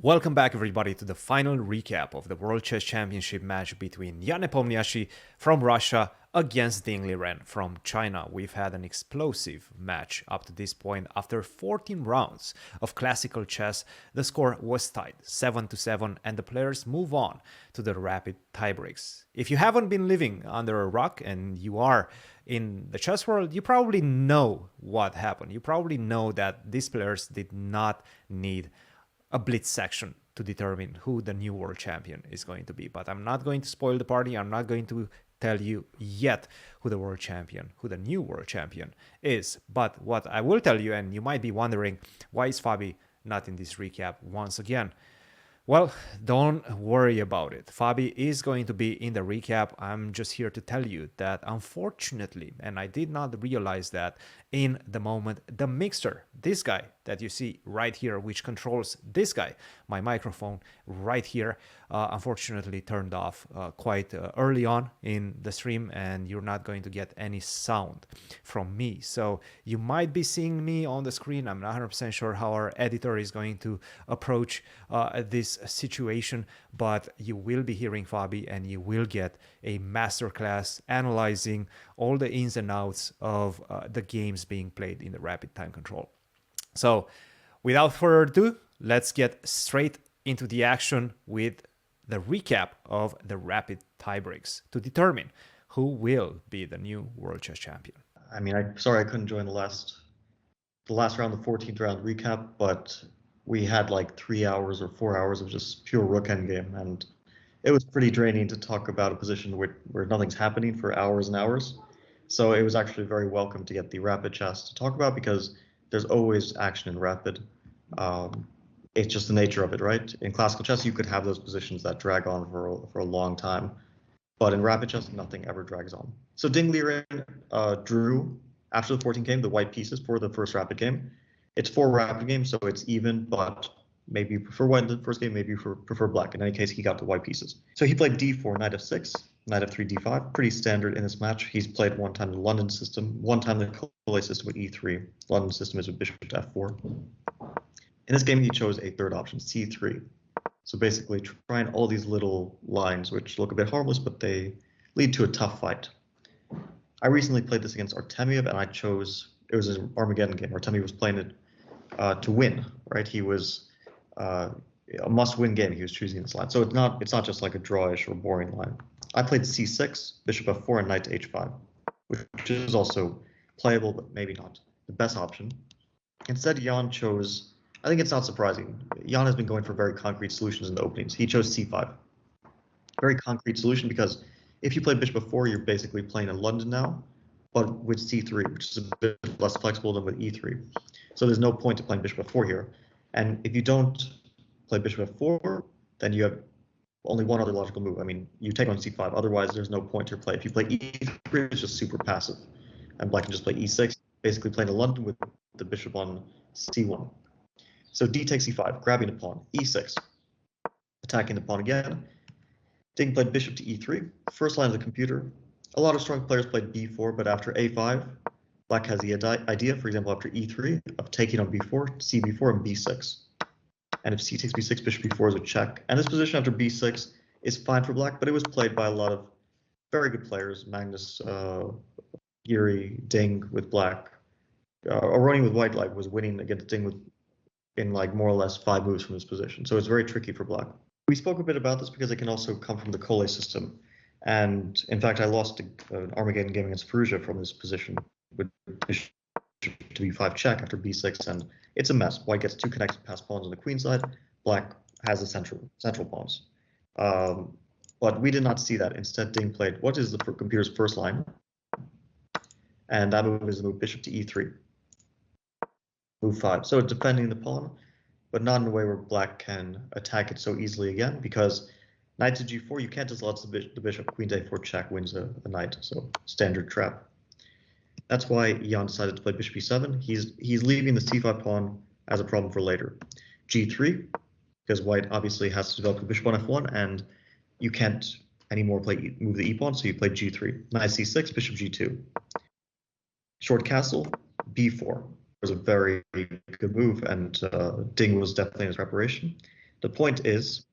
Welcome back, everybody, to the final recap of the World Chess Championship match between Jan Nepomniachtchi from Russia against Ding Liren from China. We've had an explosive match up to this point. After 14 rounds of classical chess, the score was tied 7-7, and the players move on to the rapid tiebreaks. If you haven't been living under a rock and you are in the chess world, you probably know what happened. You probably know that these players did not need a blitz section to determine who the new world champion is going to be. But I'm not going to spoil the party. I'm not going to tell you yet who the new world champion is. But what I will tell you, and you might be wondering, why is Fabi not in this recap once again? Well, don't worry about it. Fabi is going to be in the recap. I'm just here to tell you that unfortunately, and I did not realize that in the moment, the mixer, this guy that you see right here, which controls this guy, my microphone right here, unfortunately turned off quite early on in the stream, and you're not going to get any sound from me. So you might be seeing me on the screen. I'm not 100% sure how our editor is going to approach this situation, but you will be hearing Fabi, and you will get a masterclass analyzing all the ins and outs of the games being played in the rapid time control. So without further ado, let's get straight into the action with the recap of the rapid tiebreaks to determine who will be the new world chess champion. I mean, sorry I couldn't join the last round, the 14th round recap, but we had like 3 hours or 4 hours of just pure rook endgame, and it was pretty draining to talk about a position where nothing's happening for hours and hours. So it was actually very welcome to get the rapid chess to talk about, because there's always action in rapid. It's just the nature of it, right? In classical chess, you could have those positions that drag on for a long time, but in rapid chess, nothing ever drags on. So Ding Liren drew after the 14th game the white pieces for the first rapid game. It's 4 rapid games, so it's even, but maybe you prefer white in the first game, maybe you prefer black. In any case, he got the white pieces. So he played d4, knight f6, knight f3, d5, pretty standard in this match. He's played one time the London system, one time the Collet system with e3. London system is with bishop to f4. In this game, he chose a third option, c3. So basically trying all these little lines, which look a bit harmless, but they lead to a tough fight. I recently played this against Artemiev, and I chose, it was an Armageddon game. Artemiev was playing it to win, right? He was a must-win game. He was choosing this line. So it's not just like a drawish or boring line. I played c6, bishop f4, and knight to h5, which is also playable, but maybe not the best option. Instead, Jan chose, I think it's not surprising, Jan has been going for very concrete solutions in the openings. He chose c5. Very concrete solution, because if you play bishop f4, you're basically playing in London now, but with c3, which is a bit less flexible than with e3. So there's no point to playing bishop f4 here. And if you don't play bishop f4, then you have only one other logical move. I mean, you take on c5, otherwise there's no point to play. If you play e3, it's just super passive. And black can just play e6, basically playing in London with the bishop on c1. So d takes e5, grabbing the pawn, e6, attacking the pawn again. Ding played bishop to e3, first line of the computer. A lot of strong players played b4, but after a5, black has the idea, for example, after e3, of taking on b4, cb4, and b6. And if c takes b6, bishop b4 is a check. And this position after b6 is fine for black, but it was played by a lot of very good players. Magnus, Yuri, Ding with black. Aroni with white was winning against Ding in like more or less 5 moves from this position. So it's very tricky for black. We spoke a bit about this because it can also come from the Collet system. And in fact, I lost an Armageddon game against Perugia from this position with bishop to b5 check after b6, and it's a mess. White gets 2 connected passed pawns on the queen side. Black has the central pawns. But we did not see that. Instead, Ding played what is the computer's first line, and that move is the move bishop to e3. Move 5. So it's defending the pawn, but not in a way where black can attack it so easily again, because knight to g4, you can't just let the bishop. Queen to a4 check wins a knight, so standard trap. That's why Jan decided to play bishop e7. He's leaving the c5 pawn as a problem for later. g3, because white obviously has to develop the bishop on f1, and you can't anymore move the e pawn, so you play g3. Knight c6, bishop g2. Short castle, b4 was a very good move, and Ding was definitely in his preparation. The point is,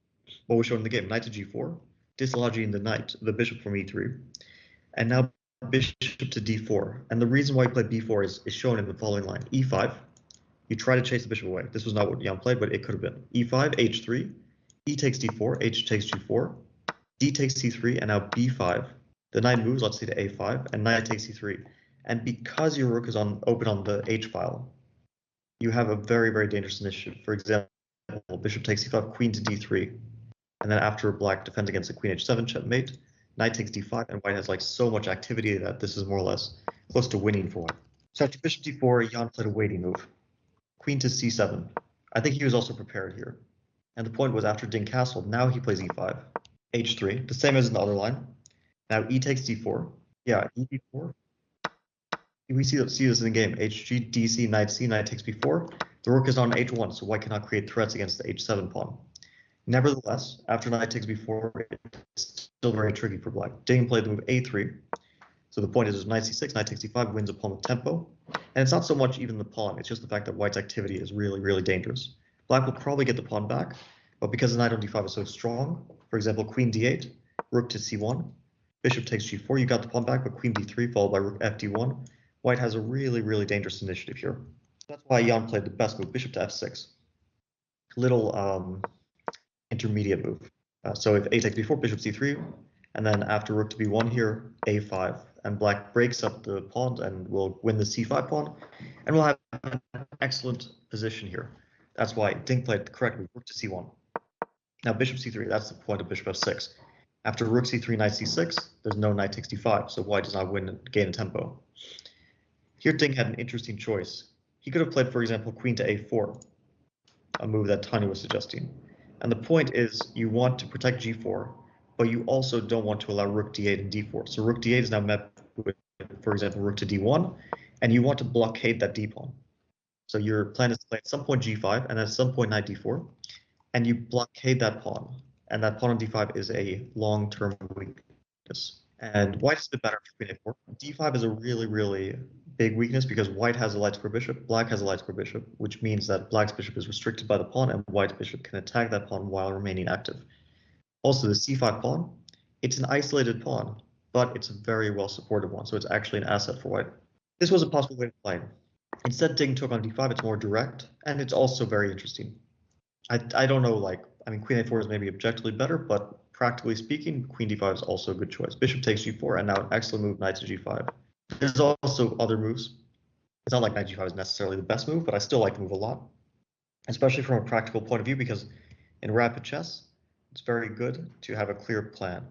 what was shown in the game, knight to g4, dislodging the bishop from e3, and now bishop to d4. And the reason why he played b4 is shown in the following line. e5, you try to chase the bishop away. This was not what Jan played, but it could have been. e5, h3, e takes d4, h takes g4, d takes c3, and now b5. The knight moves, let's say to a5, and knight takes c3. And because your rook is open on the h file, you have a very, very dangerous initiative. For example, bishop takes c5, queen to d3, and then after black defends against the queen h7, checkmate, knight takes d5, and white has like so much activity that this is more or less close to winning for white. So after bishop d4, Jan played a waiting move. Queen to c7. I think he was also prepared here. And the point was after Ding castled, now he plays e5, h3, the same as in the other line. Now e takes d4. Yeah, e d4. We see this in the game. hg, dc, knight c, knight takes b4. The rook is on h1, so white cannot create threats against the h7 pawn. Nevertheless, after knight takes b4, it's still very tricky for black. Ding played the move a3. So the point is knight c6, knight takes d5, wins a pawn with tempo. And it's not so much even the pawn, it's just the fact that white's activity is really, really dangerous. Black will probably get the pawn back, but because the knight on d5 is so strong, for example, queen d8, rook to c1, bishop takes g4, you got the pawn back, but queen d3 followed by rook fd1. White has a really, really dangerous initiative here. That's why Jan played the best move, bishop to f6. Little intermediate move. So if a takes b4, bishop c3, and then after rook to b1 here, a5, and black breaks up the pawn and will win the c5 pawn, and we'll have an excellent position here. That's why Ding played the correct move, rook to c1. Now bishop c3, that's the point of bishop f6. After rook c3, knight c6, there's no knight takes d5, so white does not gain a tempo. Here Ding had an interesting choice. He could have played, for example, queen to a4, a move that Tanya was suggesting. And the point is you want to protect g4, but you also don't want to allow rook d8 and d4. So rook d8 is now met with, for example, rook to d1, and you want to blockade that d pawn. So your plan is to play at some point g5 and at some point knight d4, and you blockade that pawn. And that pawn on d5 is a long-term weakness. And white is a bit better after queen a4. d5 is a really, really big weakness because white has a light square bishop, black has a light square bishop, which means that black's bishop is restricted by the pawn and white's bishop can attack that pawn while remaining active. Also, the c5 pawn, it's an isolated pawn, but it's a very well supported one, so it's actually an asset for white. This was a possible way to play. Instead, Ding took on d5, it's more direct, and it's also very interesting. I don't know, queen a4 is maybe objectively better, but practically speaking, queen d5 is also a good choice. Bishop takes g4, and now an excellent move, knight to g5. There's also other moves. It's not like knight g5 is necessarily the best move, but I still like the move a lot, especially from a practical point of view, because in rapid chess, it's very good to have a clear plan.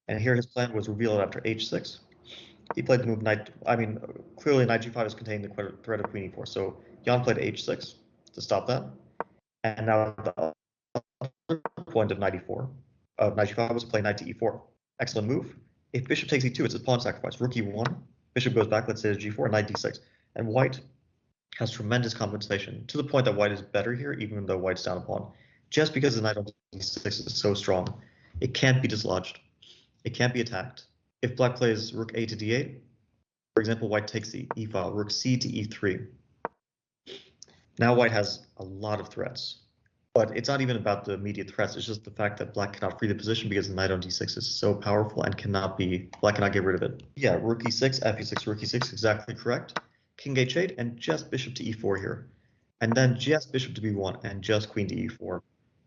And here his plan was revealed after h6. He played the move clearly knight g5 is containing the threat of queen e4, so Jan played h6 to stop that. And now the other point of knight g5 was to play knight to e4. Excellent move. If bishop takes e2, it's a pawn sacrifice. Rook e1, bishop goes back, let's say to g4, knight d6. And white has tremendous compensation, to the point that white is better here, even though white's down a pawn. Just because the knight on d6 is so strong, it can't be dislodged. It can't be attacked. If black plays rook a to d8, for example, white takes the e file, rook c to e3. Now white has a lot of threats, but it's not even about the immediate threats. It's just the fact that black cannot free the position because the knight on d6 is so powerful and black cannot get rid of it. Yeah, rook e6, f e6, rook e6, exactly correct. King h8 and just bishop to e4 here. And then just bishop to b1 and just queen to e4.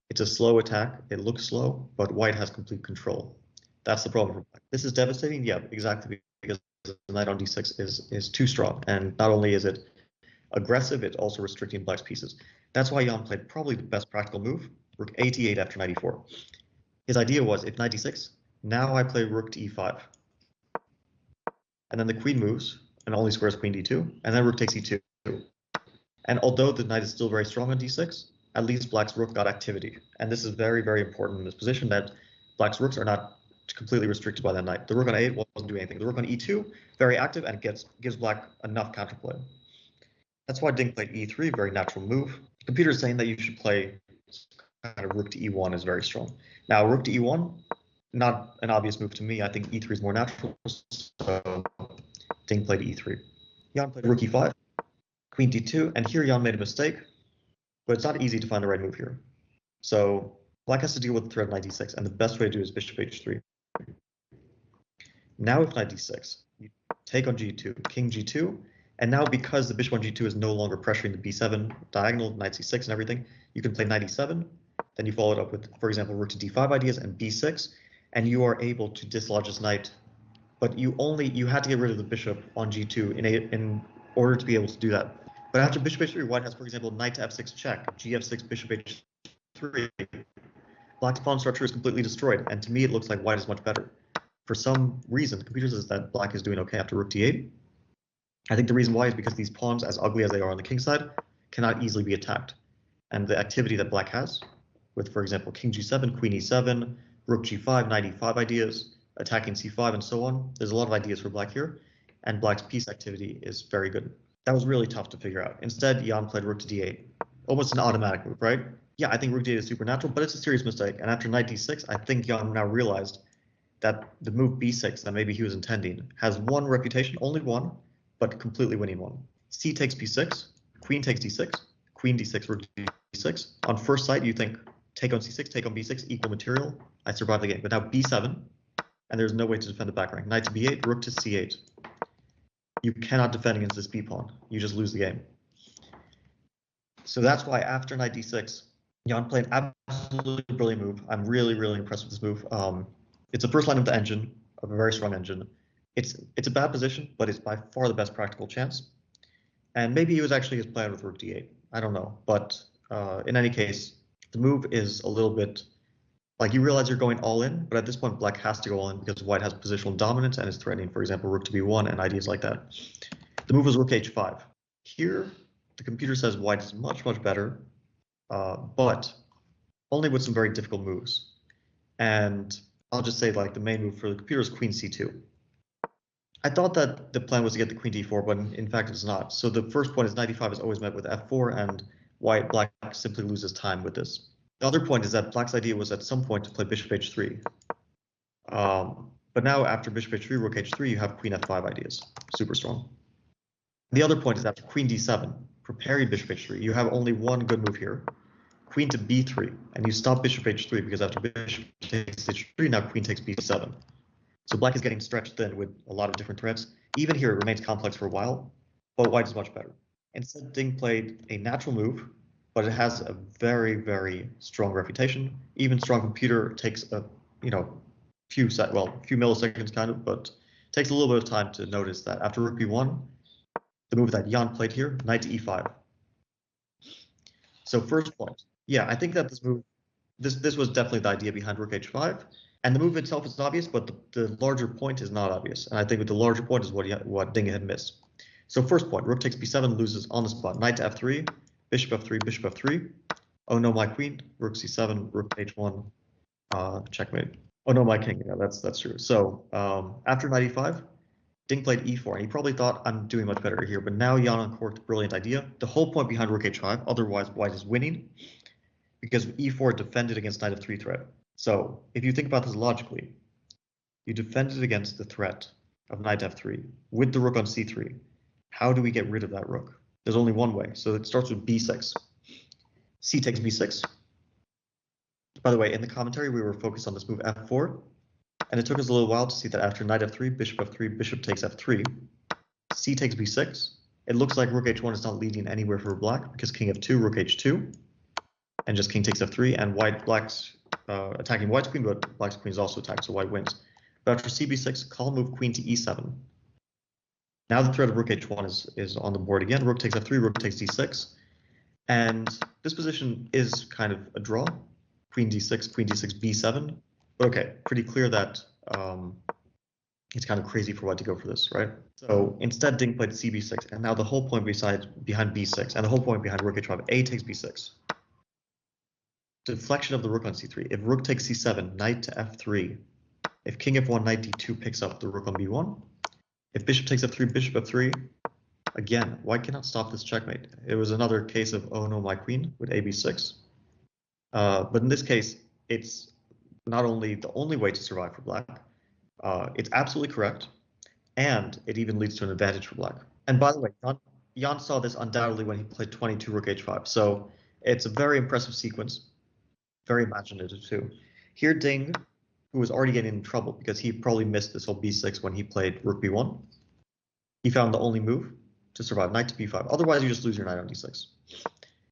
It's a slow attack. It looks slow, but white has complete control. That's the problem for black. This is devastating, yeah, exactly, because the knight on d6 is too strong. And not only is it aggressive, it's also restricting black's pieces. That's why Jan played probably the best practical move, rook a to e8 after knight e4. His idea was, if knight d6, now I play rook to e5. And then the queen moves, and only squares queen d2, and then rook takes e2. And although the knight is still very strong on d6, at least black's rook got activity. And this is very, very important in this position, that black's rooks are not completely restricted by that knight. The rook on a8 wasn't doing anything. The rook on e2, very active, and gives black enough counterplay. That's why Ding played e3, very natural move. The computer is saying that you should play kind of rook to e1 is very strong. Now, rook to e1, not an obvious move to me. I think e3 is more natural, so Ding played e3. Jan played rook e5, queen d2, and here Jan made a mistake, but it's not easy to find the right move here. So black has to deal with the threat knight d6, and the best way to do is bishop h3. Now with knight d6, you take on g2, king g2, and now because the bishop on g2 is no longer pressuring the b7 diagonal, knight c6 and everything, you can play knight e7, then you follow it up with, for example, rook to d5 ideas and b6, and you are able to dislodge this knight, but you had to get rid of the bishop on g2 in order to be able to do that. But after bishop h3, white has, for example, knight to f6 check, gf6, bishop h3, black's pawn structure is completely destroyed, and to me it looks like white is much better. For some reason, the computer says that black is doing okay after rook d8. I think the reason why is because these pawns, as ugly as they are on the king side, cannot easily be attacked. And the activity that black has, with, for example, king g7, queen e7, rook g5, knight e5 ideas, attacking c5, and so on, there's a lot of ideas for black here, and black's piece activity is very good. That was really tough to figure out. Instead, Jan played rook to d8. Almost an automatic move, right? Yeah, I think rook d8 is supernatural, but it's a serious mistake. And after knight d6, I think Jan now realized that the move b6 that maybe he was intending has one reputation, only one, but completely winning one. C takes b6, queen takes d6, queen d6, rook d6. On first sight, you think take on c6, take on b6, equal material. I survived the game. But now b7, and there's no way to defend the back rank. Knight to b8, rook to c8. You cannot defend against this b pawn. You just lose the game. So that's why after knight d6, Jan played an absolutely brilliant move. I'm really, really impressed with this move. It's the first line of the engine, of a very strong engine. It's a bad position, but it's by far the best practical chance. And maybe he was actually his plan with rook d8. I don't know. But in any case, the move is a little bit like you realize you're going all in, but at this point, black has to go all in because white has positional dominance and is threatening, for example, rook to b1 and ideas like that. The move was rook h5. Here, the computer says white is much, much better, but only with some very difficult moves. And I'll just say like the main move for the computer is queen c2. I thought that the plan was to get the queen d4, but in fact it's not. So the first point is knight e5 is always met with f4, and black simply loses time with this. The other point is that black's idea was at some point to play bishop h3. But now after bishop h3, rook h3, you have queen f5 ideas. Super strong. The other point is after queen d7, preparing bishop h3, you have only one good move here. Queen to b3, and you stop bishop h3 because after bishop takes h3, now queen takes b7. So black is getting stretched thin with a lot of different threats. Even here, it remains complex for a while, but white is much better. Instead, Ding played a natural move, but it has a very, very strong reputation. Even strong computer takes a few milliseconds kind of, but takes a little bit of time to notice that after rook b1, the move that Jan played here, knight to e5. So first point, yeah, I think that this move, this was definitely the idea behind rook h5. And the move itself is obvious, but the larger point is not obvious. And I think with the larger point is what Ding had missed. So first point, rook takes b7, loses on the spot. Knight to f3, bishop f3, bishop f3. Oh no, my queen. Rook c7, rook h1, checkmate. Oh no, my king. Yeah, that's true. So after knight e5, Ding played e4, and he probably thought I'm doing much better here. But now Jan uncorked a brilliant idea. The whole point behind rook h5, otherwise white is winning, because e4 defended against knight f3 threat. So if you think about this logically, you defended against the threat of knight f3 with the rook on c3. How do we get rid of that rook? There's only one way. So it starts with b6. C takes b6. By the way, in the commentary, we were focused on this move f4. And it took us a little while to see that after knight f3, bishop takes f3. C takes b6. It looks like rook h1 is not leading anywhere for black because king f2, rook h2. And just king takes f3, and black's attacking white's queen, but black's queen is also attacked, so white wins. But after cb6, call move queen to e7. Now the threat of rook h1 is on the board again. Rook takes f3, rook takes d6. And this position is kind of a draw. Queen d6, b7. But okay, pretty clear that it's kind of crazy for white to go for this, right? So instead, Ding played cb6, and now the whole point behind b6, and the whole point behind rook h5, a takes b6. Deflection of the rook on c3. If rook takes c7, knight to f3. If king f1, knight d2 picks up the rook on b1. If bishop takes f3, bishop f3. Again, white cannot stop this checkmate. It was another case of oh no, my queen with ab6. But in this case, it's not only the only way to survive for black, it's absolutely correct, and it even leads to an advantage for black. And by the way, Jan saw this undoubtedly when he played 22 rook h5. So it's a very impressive sequence. very imaginative too. Here, Ding, who was already getting in trouble because he probably missed this whole b6 when he played rook b1. He found the only move to survive, knight to b5. Otherwise, you just lose your knight on d6.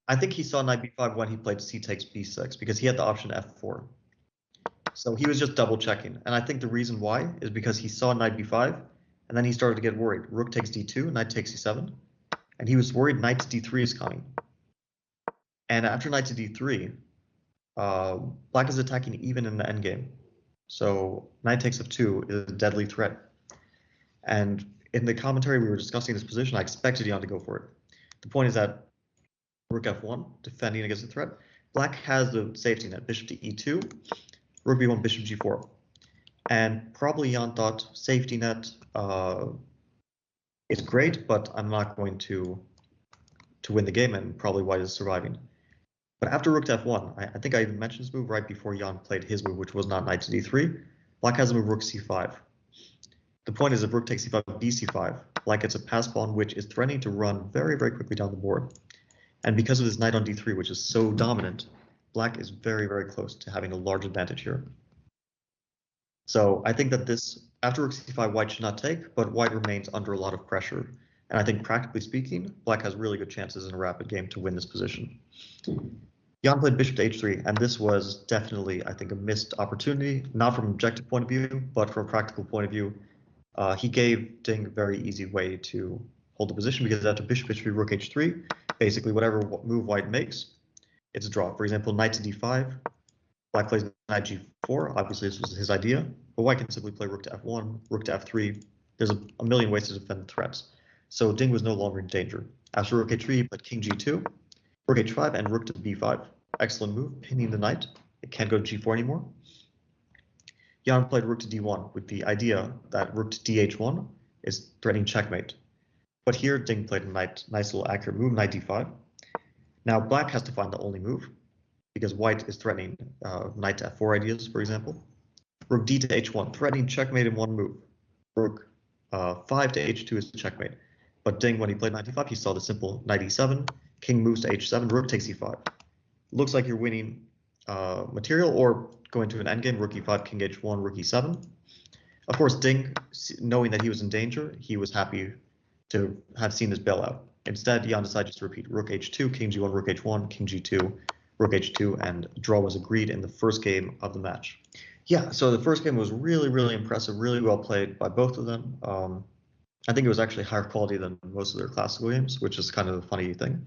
I think he saw knight b5 when he played c takes b6 because he had the option f4. So he was just double checking. And I think the reason why is because he saw knight b5 and then he started to get worried. Rook takes d2, knight takes c7. And he was worried knight to d3 is coming. And after knight to d3, black is attacking even in the endgame. So knight takes f2 is a deadly threat. And in the commentary we were discussing this position, I expected Jan to go for it. The point is that rook f1, defending against the threat. Black has the safety net, bishop to e2, rook b1, bishop g4. And probably Jan thought safety net is great, but I'm not going to win the game, and probably white is surviving. But after rook to f1, I think I even mentioned this move right before Jan played his move, which was not knight to d3. Black has a move rook c5. The point is if rook takes c5, bc5, black gets a pass pawn, which is threatening to run very, very quickly down the board. And because of this knight on d3, which is so dominant, black is very, very close to having a large advantage here. So I think that this, after rook c5, white should not take, but white remains under a lot of pressure. And I think practically speaking, black has really good chances in a rapid game to win this position. Jan played bishop to h3, and this was definitely, I think, a missed opportunity, not from an objective point of view, but from a practical point of view. He gave Ding a very easy way to hold the position because after bishop h3, rook h3, basically whatever move white makes, it's a draw. For example, knight to d5, black plays knight g4. Obviously, this was his idea, but white can simply play rook to f1, rook to f3. There's a million ways to defend the threats. So Ding was no longer in danger. After rook h3, he played king g2, rook h5, and rook to b5. Excellent move, pinning the knight. It can't go to g4 anymore. Jan played rook to d1 with the idea that rook to dh1 is threatening checkmate. But here, Ding played a nice little accurate move, knight d5. Now black has to find the only move because white is threatening knight to f4 ideas, for example. Rook d to h1, threatening checkmate in one move. Rook 5 to h2 is checkmate. But Ding, when he played knight d5, he saw the simple knight e7, king moves to h7, rook takes e5. Looks like you're winning material or going to an endgame, rook e5, king h1, rook e7. Of course, Ding, knowing that he was in danger, he was happy to have seen this bailout. Instead, Jan decided to repeat rook h2, king g1, rook h1, king g2, rook h2, and draw was agreed in the first game of the match. Yeah, so the first game was really, really impressive, really well played by both of them. I think it was actually higher quality than most of their classical games, which is kind of a funny thing.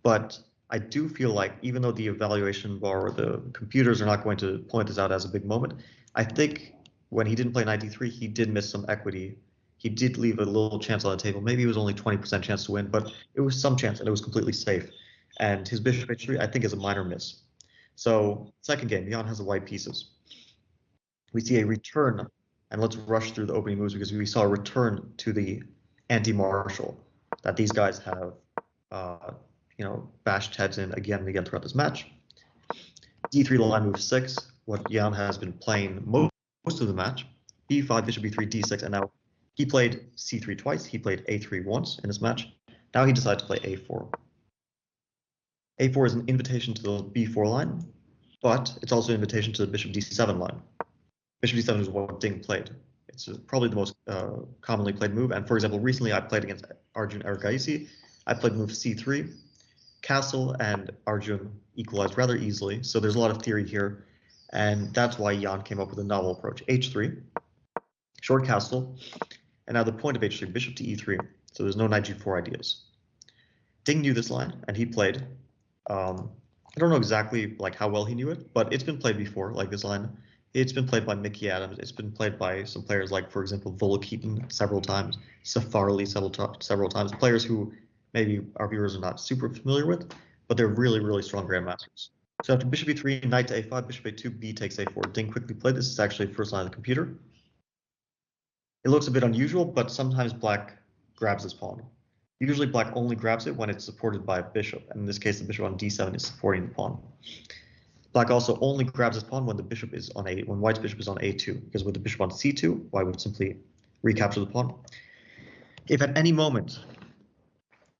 But I do feel like even though the evaluation bar or the computers are not going to point this out as a big moment, I think when he didn't play knight d3, he did miss some equity. He did leave a little chance on the table. Maybe it was only 20% chance to win, but it was some chance and it was completely safe. And his bishop h3, I think, is a minor miss. So second game, Jan has the white pieces. We see a return, and let's rush through the opening moves because we saw a return to the anti-martial that these guys have bashed heads in again and again throughout this match. d3 line move 6, what Jan has been playing most of the match. b5, bishop b3, d6, and now he played c3 twice. He played a3 once in this match. Now he decided to play a4. a4 is an invitation to the b4 line, but it's also an invitation to the bishop d7 line. Bishop d7 is what Ding played. It's probably the most commonly played move. And for example, recently I played against Arjun Ergaisi. I played move c3. Castle and Arjun equalized rather easily, so there's a lot of theory here, and that's why Jan came up with a novel approach. h3, short castle, and now the point of h3, bishop to e3, so there's no knight g4 ideas. Ding knew this line, and he played. I don't know exactly like how well he knew it, but it's been played before, like this line. It's been played by Mickey Adams. It's been played by some players like, for example, Volakeeton several times, Safarli several times, players who maybe our viewers are not super familiar with, but they're really, really strong grandmasters. So after bishop e3, knight to a5, bishop a2, b takes a4. Ding quickly played this. It's actually first line of the computer. It looks a bit unusual, but sometimes black grabs this pawn. Usually black only grabs it when it's supported by a bishop, and in this case the bishop on d7 is supporting the pawn. Black also only grabs this pawn when the bishop is on when white's bishop is on a2, because with the bishop on c2, white would simply recapture the pawn. If at any moment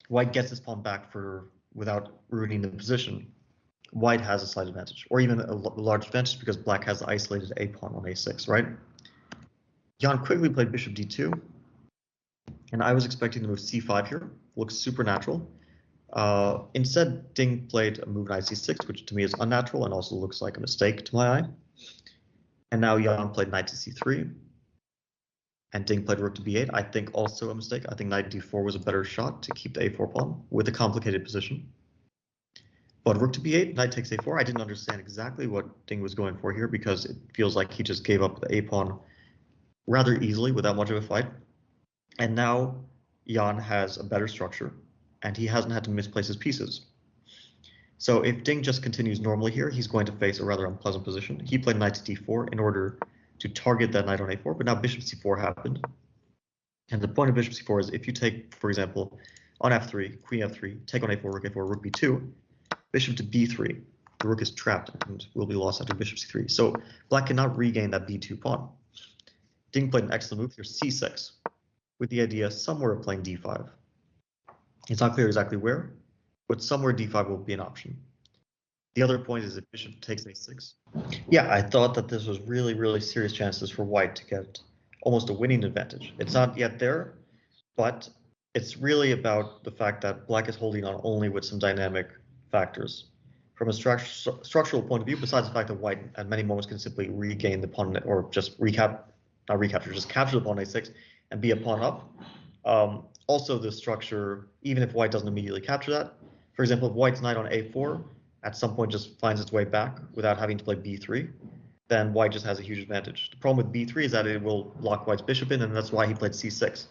white gets this pawn back without ruining the position, white has a slight advantage, or even a large advantage because black has the isolated a pawn on a6, right? Jan quickly played bishop d2, and I was expecting to move c5 here. Looks supernatural. Instead, Ding played a move knight c6, which to me is unnatural and also looks like a mistake to my eye. And now Jan played knight to c3, and Ding played rook to b8. I think also a mistake. I think knight d4 was a better shot to keep the a4 pawn with a complicated position. But rook to b8, knight takes a4. I didn't understand exactly what Ding was going for here because it feels like he just gave up the a pawn rather easily without much of a fight. And now Jan has a better structure, and he hasn't had to misplace his pieces. So if Ding just continues normally here, he's going to face a rather unpleasant position. He played knight to d4 in order to target that knight on a4, but now bishop c4 happened. And the point of bishop c4 is if you take, for example, on f3, queen f3, take on a4, rook b2, bishop to b3, the rook is trapped and will be lost after bishop c3. So black cannot regain that b2 pawn. Ding played an excellent move here, c6, with the idea somewhere of playing d5. It's not clear exactly where, but somewhere d5 will be an option. The other point is if bishop takes a6. Yeah, I thought that this was really, really serious chances for white to get almost a winning advantage. It's not yet there, but it's really about the fact that black is holding on only with some dynamic factors. From a structural point of view, besides the fact that white at many moments can simply regain the pawn or just just capture the pawn a6 and be a pawn up. Also, the structure, even if white doesn't immediately capture that, for example, if white's knight on a4 at some point just finds its way back without having to play b3, then white just has a huge advantage. The problem with b3 is that it will lock white's bishop in, and that's why he played c6.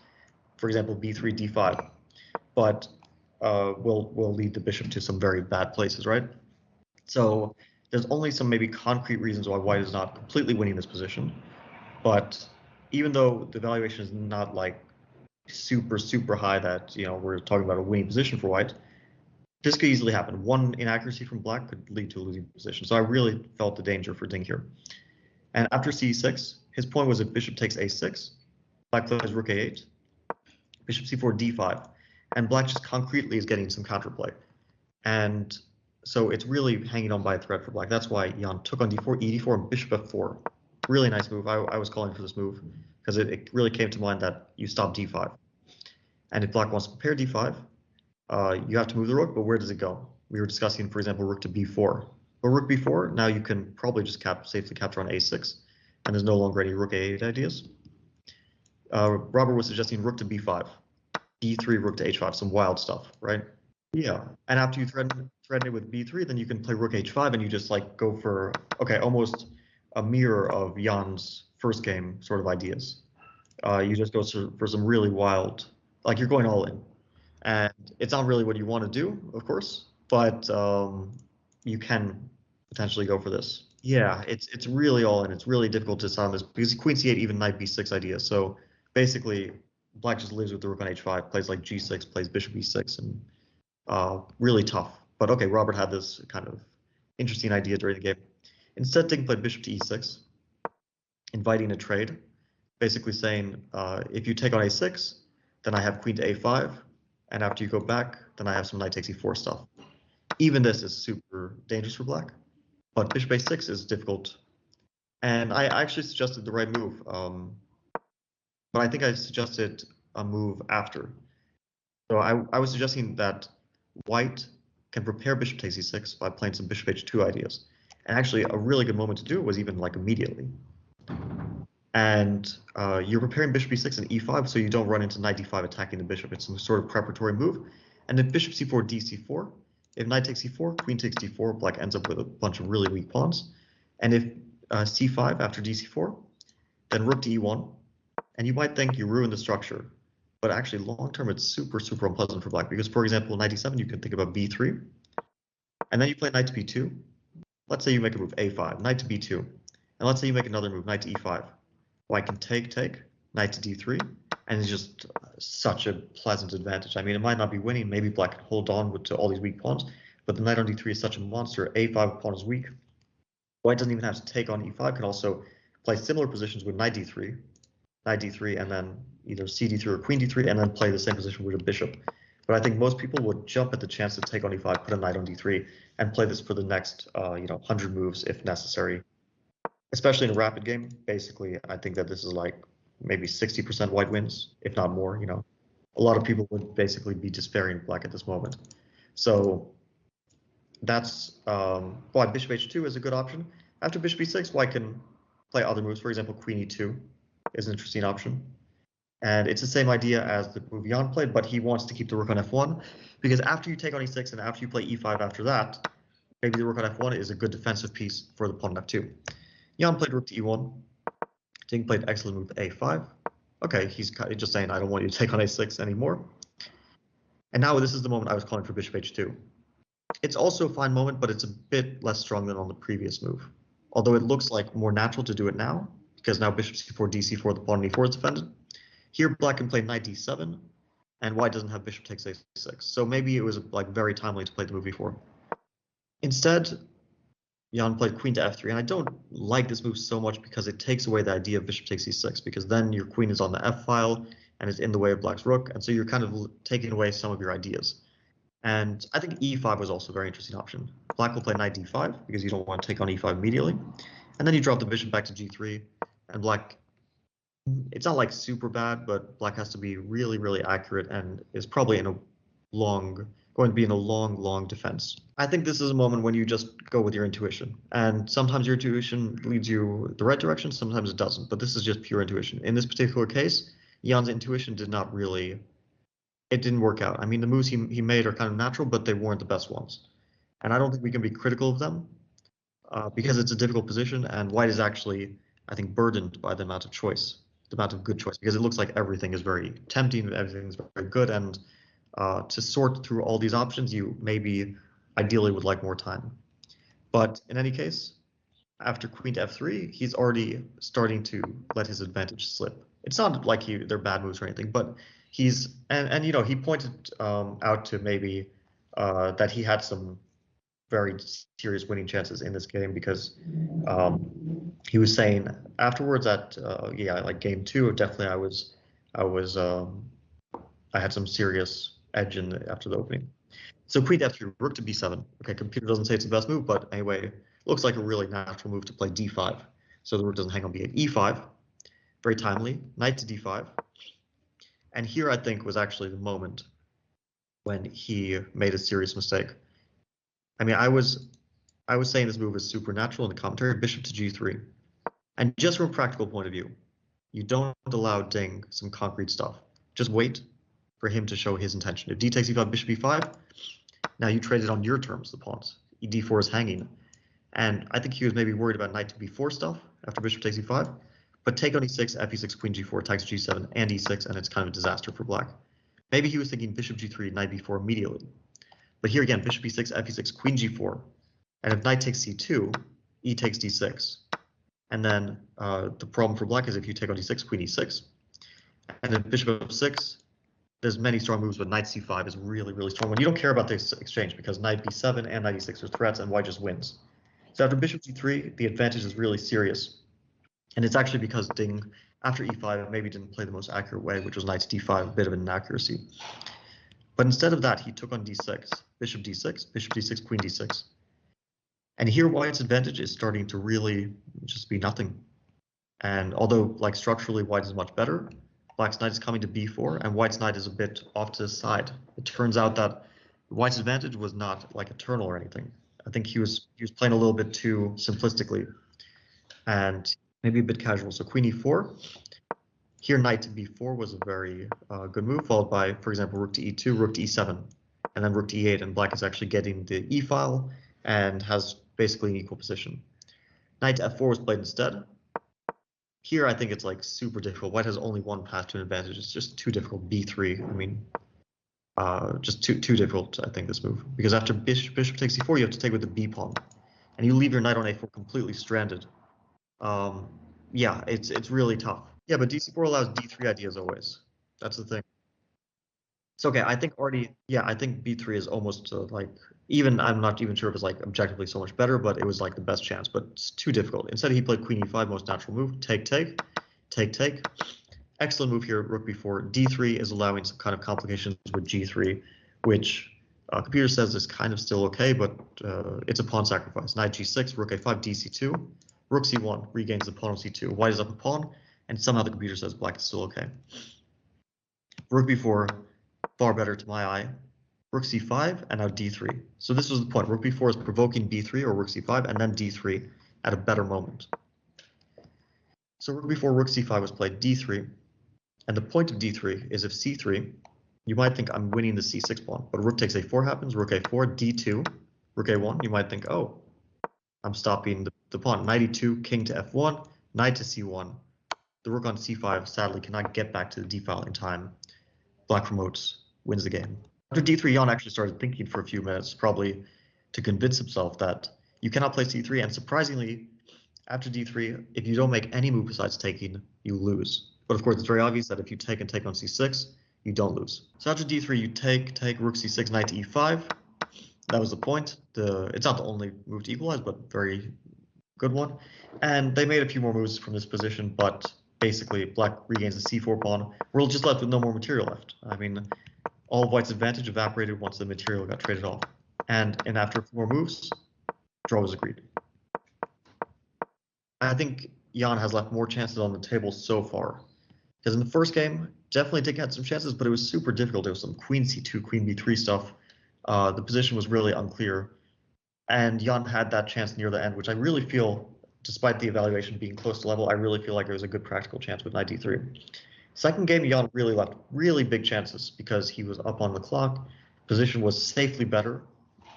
For example, b3, d5. But will lead the bishop to some very bad places, right? So there's only some maybe concrete reasons why white is not completely winning this position. But even though the valuation is not like super, super high that, we're talking about a winning position for white, this could easily happen. One inaccuracy from black could lead to a losing position. So I really felt the danger for Ding here. And after c6, his point was if bishop takes a6, black plays rook a8, bishop c4, d5, and black just concretely is getting some counterplay. And so it's really hanging on by a thread for black. That's why Jan took on d4, e4, and bishop f4. Really nice move. I was calling for this move because it really came to mind that you stop d5. And if black wants to prepare d5, you have to move the rook, but where does it go? We were discussing, for example, rook to b4. But rook b4, now you can probably just safely capture on a6, and there's no longer any rook a8 ideas. Robert was suggesting rook to b5, d3, rook to h5, some wild stuff, right? Yeah, and after you threaten it with b3, then you can play rook h5, and you just like go for, okay, almost a mirror of Jan's first game sort of ideas. You just go for some really wild, like you're going all in. And it's not really what you want to do, of course, but you can potentially go for this. Yeah, it's really all in. It's really difficult to decide on this because queen c8, even knight b6 idea. So basically, black just lives with the rook on h5, plays like g6, plays bishop e6, and really tough. But okay, Robert had this kind of interesting idea during the game. Instead, Ding played bishop to e6, inviting a trade, basically saying if you take on a6, then I have queen to a5. And after you go back, then I have some knight takes e4 stuff. Even this is super dangerous for black, but bishop a6 is difficult. And I actually suggested the right move, but I think I suggested a move after. So I was suggesting that white can prepare bishop takes e6 by playing some bishop h2 ideas. And actually, a really good moment to do it was even like immediately. And you're preparing bishop e6 and e5 so you don't run into knight d5 attacking the bishop. It's some sort of preparatory move. And if bishop c4, dc4, if knight takes e4, queen takes d4, black ends up with a bunch of really weak pawns. And if c5 after dc4, then rook to e1. And you might think you ruin the structure, but actually long term it's super, super unpleasant for black because, for example, knight e7, you can think about b3. And then you play knight to b2. Let's say you make a move a5, knight to b2. And let's say you make another move, knight to e5. White can take, knight to d3, and it's just such a pleasant advantage. I mean, it might not be winning. Maybe black can hold on to all these weak pawns, but the knight on d3 is such a monster. a5 pawn is weak. White doesn't even have to take on e5, can also play similar positions with knight d3, and then either c d3 or queen d3, and then play the same position with a bishop. But I think most people would jump at the chance to take on e5, put a knight on d3, and play this for the next 100 moves if necessary. Especially in a rapid game, basically, I think that this is like maybe 60% white wins, if not more. A lot of people would basically be despairing black at this moment. So that's why bishop h2 is a good option. After bishop e6, white can play other moves. For example, queen e2 is an interesting option. And it's the same idea as the move Jan played, but he wants to keep the rook on f1, because after you take on e6 and after you play e5 after that, maybe the rook on f1 is a good defensive piece for the pawn on f2. Jan played rook to e1. Ding played excellent move a5. Okay, he's just saying, I don't want you to take on a6 anymore. And now this is the moment I was calling for bishop h2. It's also a fine moment, but it's a bit less strong than on the previous move. Although it looks like more natural to do it now, because now bishop c4, dc4, the pawn on e4 is defended. Here black can play knight d7, and white doesn't have bishop takes a6. So maybe it was like very timely to play the move e4. Instead, Jan played queen to f3, and I don't like this move so much because it takes away the idea of bishop takes e6, because then your queen is on the f file and is in the way of black's rook, and so you're kind of taking away some of your ideas. And I think e5 was also a very interesting option. Black will play knight d5 because you don't want to take on e5 immediately, and then you drop the bishop back to g3, and black, it's not like super bad, but black has to be really, really accurate and is probably going to be in a long defense. I think this is a moment when you just go with your intuition, and sometimes your intuition leads you the right direction, sometimes it doesn't, but this is just pure intuition. In this particular case, Jan's intuition it didn't work out. I mean, the moves he made are kind of natural, but they weren't the best ones. And I don't think we can be critical of them because it's a difficult position, and white is actually, I think, burdened by the amount of choice, the amount of good choice, because it looks like everything is very tempting, everything's very good, and to sort through all these options, you maybe ideally would like more time. But in any case, after queen to f3, he's already starting to let his advantage slip. It's not like they're bad moves or anything, but he's and he pointed out to maybe that he had some very serious winning chances in this game, because he was saying afterwards that like game 2, definitely I had some serious edge after the opening. So queen to f3, rook to b7. Okay, computer doesn't say it's the best move, but anyway, looks like a really natural move to play d5. So the rook doesn't hang on b8. e5, very timely. Knight to d5. And here I think was actually the moment when he made a serious mistake. I mean, I was saying this move is supernatural in the commentary, bishop to g3. And just from a practical point of view, you don't allow Ding some concrete stuff. Just wait for him to show his intention. If d takes e5, bishop e5, now you trade it on your terms, the pawns. d4 is hanging. And I think he was maybe worried about knight to b4 stuff after bishop takes e5. But take on e6, fe6, queen g4, attacks g7, and e6, and it's kind of a disaster for black. Maybe he was thinking bishop g3, knight b4 immediately. But here again, bishop e6, fe6, queen g4. And if knight takes c2, e takes d6. And then the problem for black is if you take on d6, queen e6. And then bishop f6, there's many strong moves, but knight c5 is really, really strong. When you don't care about this exchange, because knight b7 and knight e6 are threats, and white just wins. So after bishop g3, the advantage is really serious. And it's actually because Ding, after e5, maybe didn't play the most accurate way, which was knight to d5, a bit of an inaccuracy. But instead of that, he took on d6, bishop d6, queen d6. And here white's advantage is starting to really just be nothing. And although, like, structurally, white is much better, black's knight is coming to b4, and white's knight is a bit off to the side. It turns out that white's advantage was not like eternal or anything. I think he was playing a little bit too simplistically and maybe a bit casual. So queen e4. Here knight to b4 was a very good move, followed by, for example, rook to e2, rook to e7, and then rook to e8, and black is actually getting the e file and has basically an equal position. Knight to f4 was played instead. Here I think it's like super difficult. White has only one path to an advantage. It's just too difficult. b3, I mean, just too difficult, I think, this move. Because after bishop takes e4, you have to take with the b pawn. And you leave your knight on a4 completely stranded. Yeah, it's really tough. Yeah, but dc4 allows d3 ideas always. That's the thing. So okay, I think b3 is almost like, even I'm not even sure if it's like objectively so much better, but it was like the best chance, but it's too difficult. Instead he played queen e5, most natural move, take, excellent move here, rook b4. d3 is allowing some kind of complications with g3, which computer says is kind of still okay, but it's a pawn sacrifice. Knight g6, rook a5, dc2, rook c1 regains the pawn on c2. White is up a pawn, and somehow the computer says black is still okay. Rook b4, far better to my eye. Rook c5, and now d3. So this was the point. Rook b4 is provoking b3 or rook c5, and then d3 at a better moment. So rook b4, rook c5 was played d3, and the point of d3 is if c3, you might think I'm winning the c6 pawn, but rook takes a4 happens, rook a4, d2, rook a1, you might think, oh, I'm stopping the pawn. Knight e2, king to f1, knight to c1. The rook on c5 sadly cannot get back to the d file in time. Black promotes, wins the game. After d3, Jan actually started thinking for a few minutes, probably to convince himself that you cannot play c3, and surprisingly, after d3, if you don't make any move besides taking, you lose. But of course, it's very obvious that if you take and take on c6, you don't lose. So after d3, you take, rook c6, knight to e5. That was the point. It's not the only move to equalize, but very good one. And they made a few more moves from this position, but basically black regains the c4 pawn. We're just left with no more material left. I mean, all of white's advantage evaporated once the material got traded off. And after a few more moves, draw was agreed. I think Jan has left more chances on the table so far. Because in the first game, definitely Dick had some chances, but it was super difficult. There was some queen c2, queen b3 stuff. The position was really unclear. And Jan had that chance near the end, which I really feel, despite the evaluation being close to level, I really feel like it was a good practical chance with knight d3. Second game, Jan really left really big chances because he was up on the clock. Position was safely better,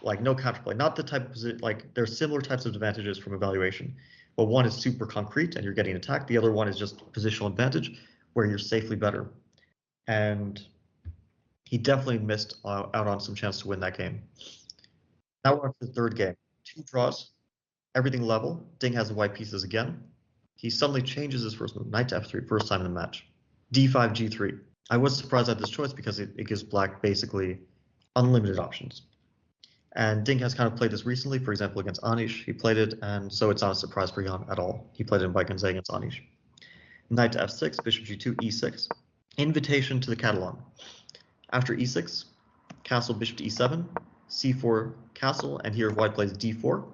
like no counterplay. Not the type of position, like there's similar types of advantages from evaluation, but one is super concrete and you're getting attacked. The other one is just positional advantage where you're safely better. And he definitely missed out on some chance to win that game. Now we're on to the third game. 2 draws, everything level. Ding has the white pieces again. He suddenly changes his first move, knight to f3, first time in the match. d5, g3. I was surprised at this choice because it gives black basically unlimited options. And Ding has kind of played this recently, for example, against Anish. He played it, and so it's not a surprise for Jan at all. He played it in Baikonze against Anish. Knight to f6, bishop g2, e6. Invitation to the Catalan. After e6, castle bishop to e7, c4 castle, and here white plays d4.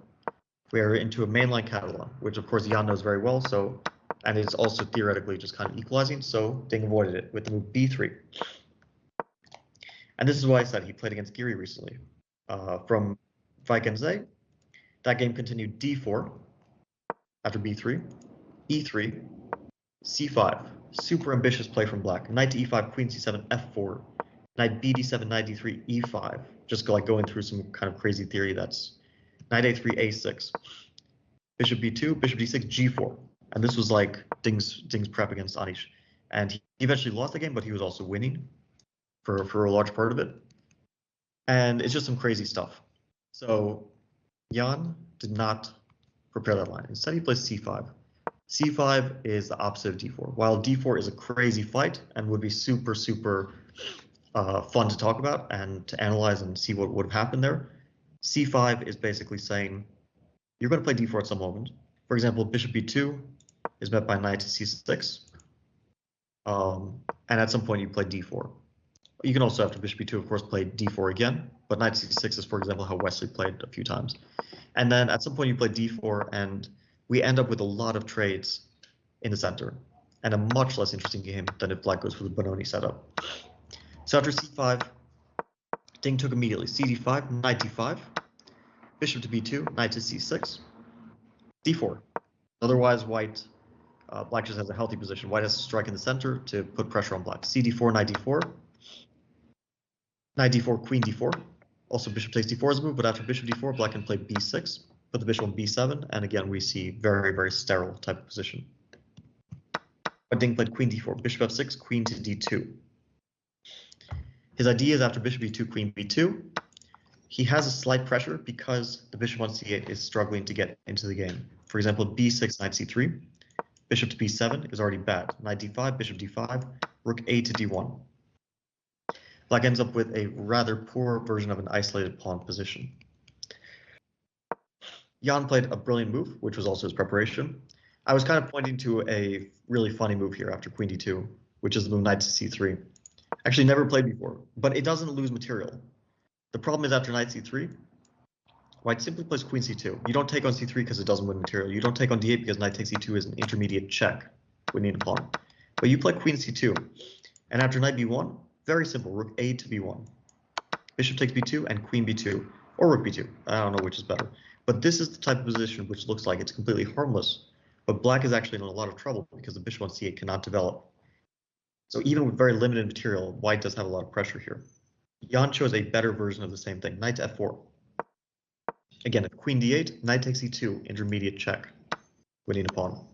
We are into a mainline Catalan, which of course Jan knows very well, so, and it's also theoretically just kind of equalizing, so Ding avoided it with the move b3. And this is why I said he played against Giri recently. From Baikonze, that game continued d4 after b3, e3, c5. Super ambitious play from black. Knight to e5, queen c7, f4. Knight bd7, knight d3, e5. Just going through some kind of crazy theory. That's knight a3, a6. Bishop b2, bishop d6, g4. And this was like Ding's prep against Anish. And he eventually lost the game, but he was also winning for a large part of it. And it's just some crazy stuff. So Jan did not prepare that line. Instead, he plays c5. c5 is the opposite of d4. While d4 is a crazy fight and would be super, super fun to talk about and to analyze and see what would have happened there, c5 is basically saying you're going to play d4 at some moment. For example, bishop b2 is met by knight to c6. And at some point, you play d4. You can also, after bishop b2, of course, play d4 again. But knight c6 is, for example, how Wesley played a few times. And then at some point, you play d4, and we end up with a lot of trades in the center and a much less interesting game than if black goes for the Benoni setup. So after c5, Ding took immediately cd5, knight d5, bishop to b2, knight to c6, d4. Otherwise, black just has a healthy position. White has to strike in the center to put pressure on black. cd4, knight d4, knight d4, queen d4. Also, bishop takes d4 as a move, but after bishop d4, black can play b6, put the bishop on b7, and again, we see very, very sterile type of position. But Ding played queen d4, bishop f6, queen to d2. His idea is after bishop e2, queen b2, he has a slight pressure because the bishop on c8 is struggling to get into the game. For example, b6, knight c3, bishop to b7 is already bad. Knight d5, bishop d5, rook a to d1. Black ends up with a rather poor version of an isolated pawn position. Jan played a brilliant move, which was also his preparation. I was kind of pointing to a really funny move here after queen d2. which is the move knight to c3. Actually, never played before, but it doesn't lose material. The problem is after knight c3, white simply plays queen c2. You don't take on c3 because it doesn't win material. You don't take on d8 because knight takes e2 is an intermediate check, winning a pawn. But you play queen c2, and after knight b1, very simple, rook a to b1. Bishop takes b2 and queen b2, or rook b2. I don't know which is better. But this is the type of position which looks like it's completely harmless, but black is actually in a lot of trouble because the bishop on c8 cannot develop. So even with very limited material, white does have a lot of pressure here. Jan chose a better version of the same thing, knight to f4. Again, if queen d8, knight takes e2, intermediate check, winning a pawn.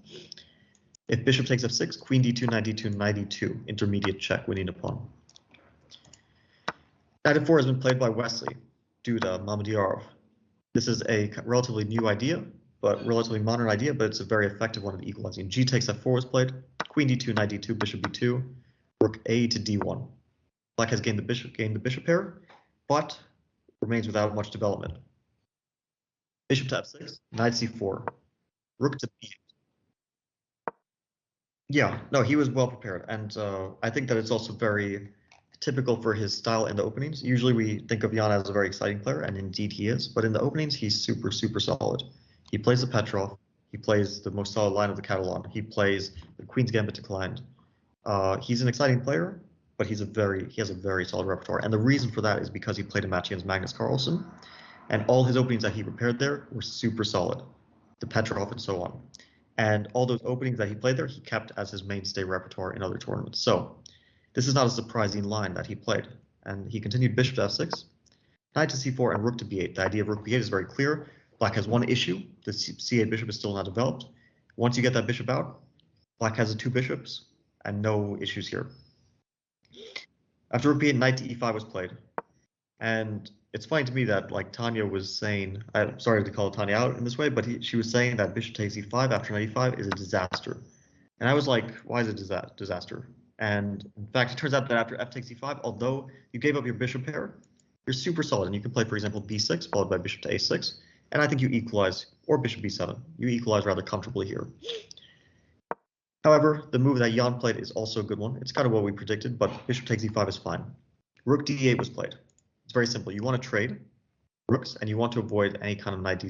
If bishop takes f6, queen d2, knight d2, knight e2, intermediate check, winning a pawn. Knight f4 has been played by Wesley, Duda, Mamedyarov. This is a relatively new idea, but relatively modern idea, but it's a very effective one at equalizing. G takes f4 was played, queen d2, knight d2, bishop b2, rook a to d1. Black has gained the bishop pair, but remains without much development. Bishop to f6, knight c4, rook to b8. Yeah, no, he was well prepared, and I think that it's also very typical for his style in the openings. Usually we think of Jan as a very exciting player, and indeed he is, but in the openings he's super, super solid. He plays the Petrov, he plays the most solid line of the Catalan, he plays the Queen's Gambit declined. He's an exciting player, but he has a very solid repertoire, and the reason for that is because he played a match against Magnus Carlsen, and all his openings that he prepared there were super solid, the Petrov and so on. And all those openings that he played there, he kept as his mainstay repertoire in other tournaments. So this is not a surprising line that he played. And he continued bishop to f6, knight to c4, and rook to b8. The idea of rook b8 is very clear. Black has one issue. The c8 bishop is still not developed. Once you get that bishop out, black has the two bishops and no issues here. After rook b8, knight to e5 was played. And it's funny to me that like Tanya was saying, I'm sorry to call Tanya out in this way, but she was saying that bishop takes e5 after knight e5 is a disaster. And I was like, why is it a disaster? And in fact, it turns out that after f takes e5, although you gave up your bishop pair, you're super solid. And you can play, for example, b6 followed by bishop to a6. And I think you equalize, or bishop b7. You equalize rather comfortably here. However, the move that Jan played is also a good one. It's kind of what we predicted, but bishop takes e5 is fine. Rook d8 was played. It's very simple. You want to trade rooks, and you want to avoid any kind of knight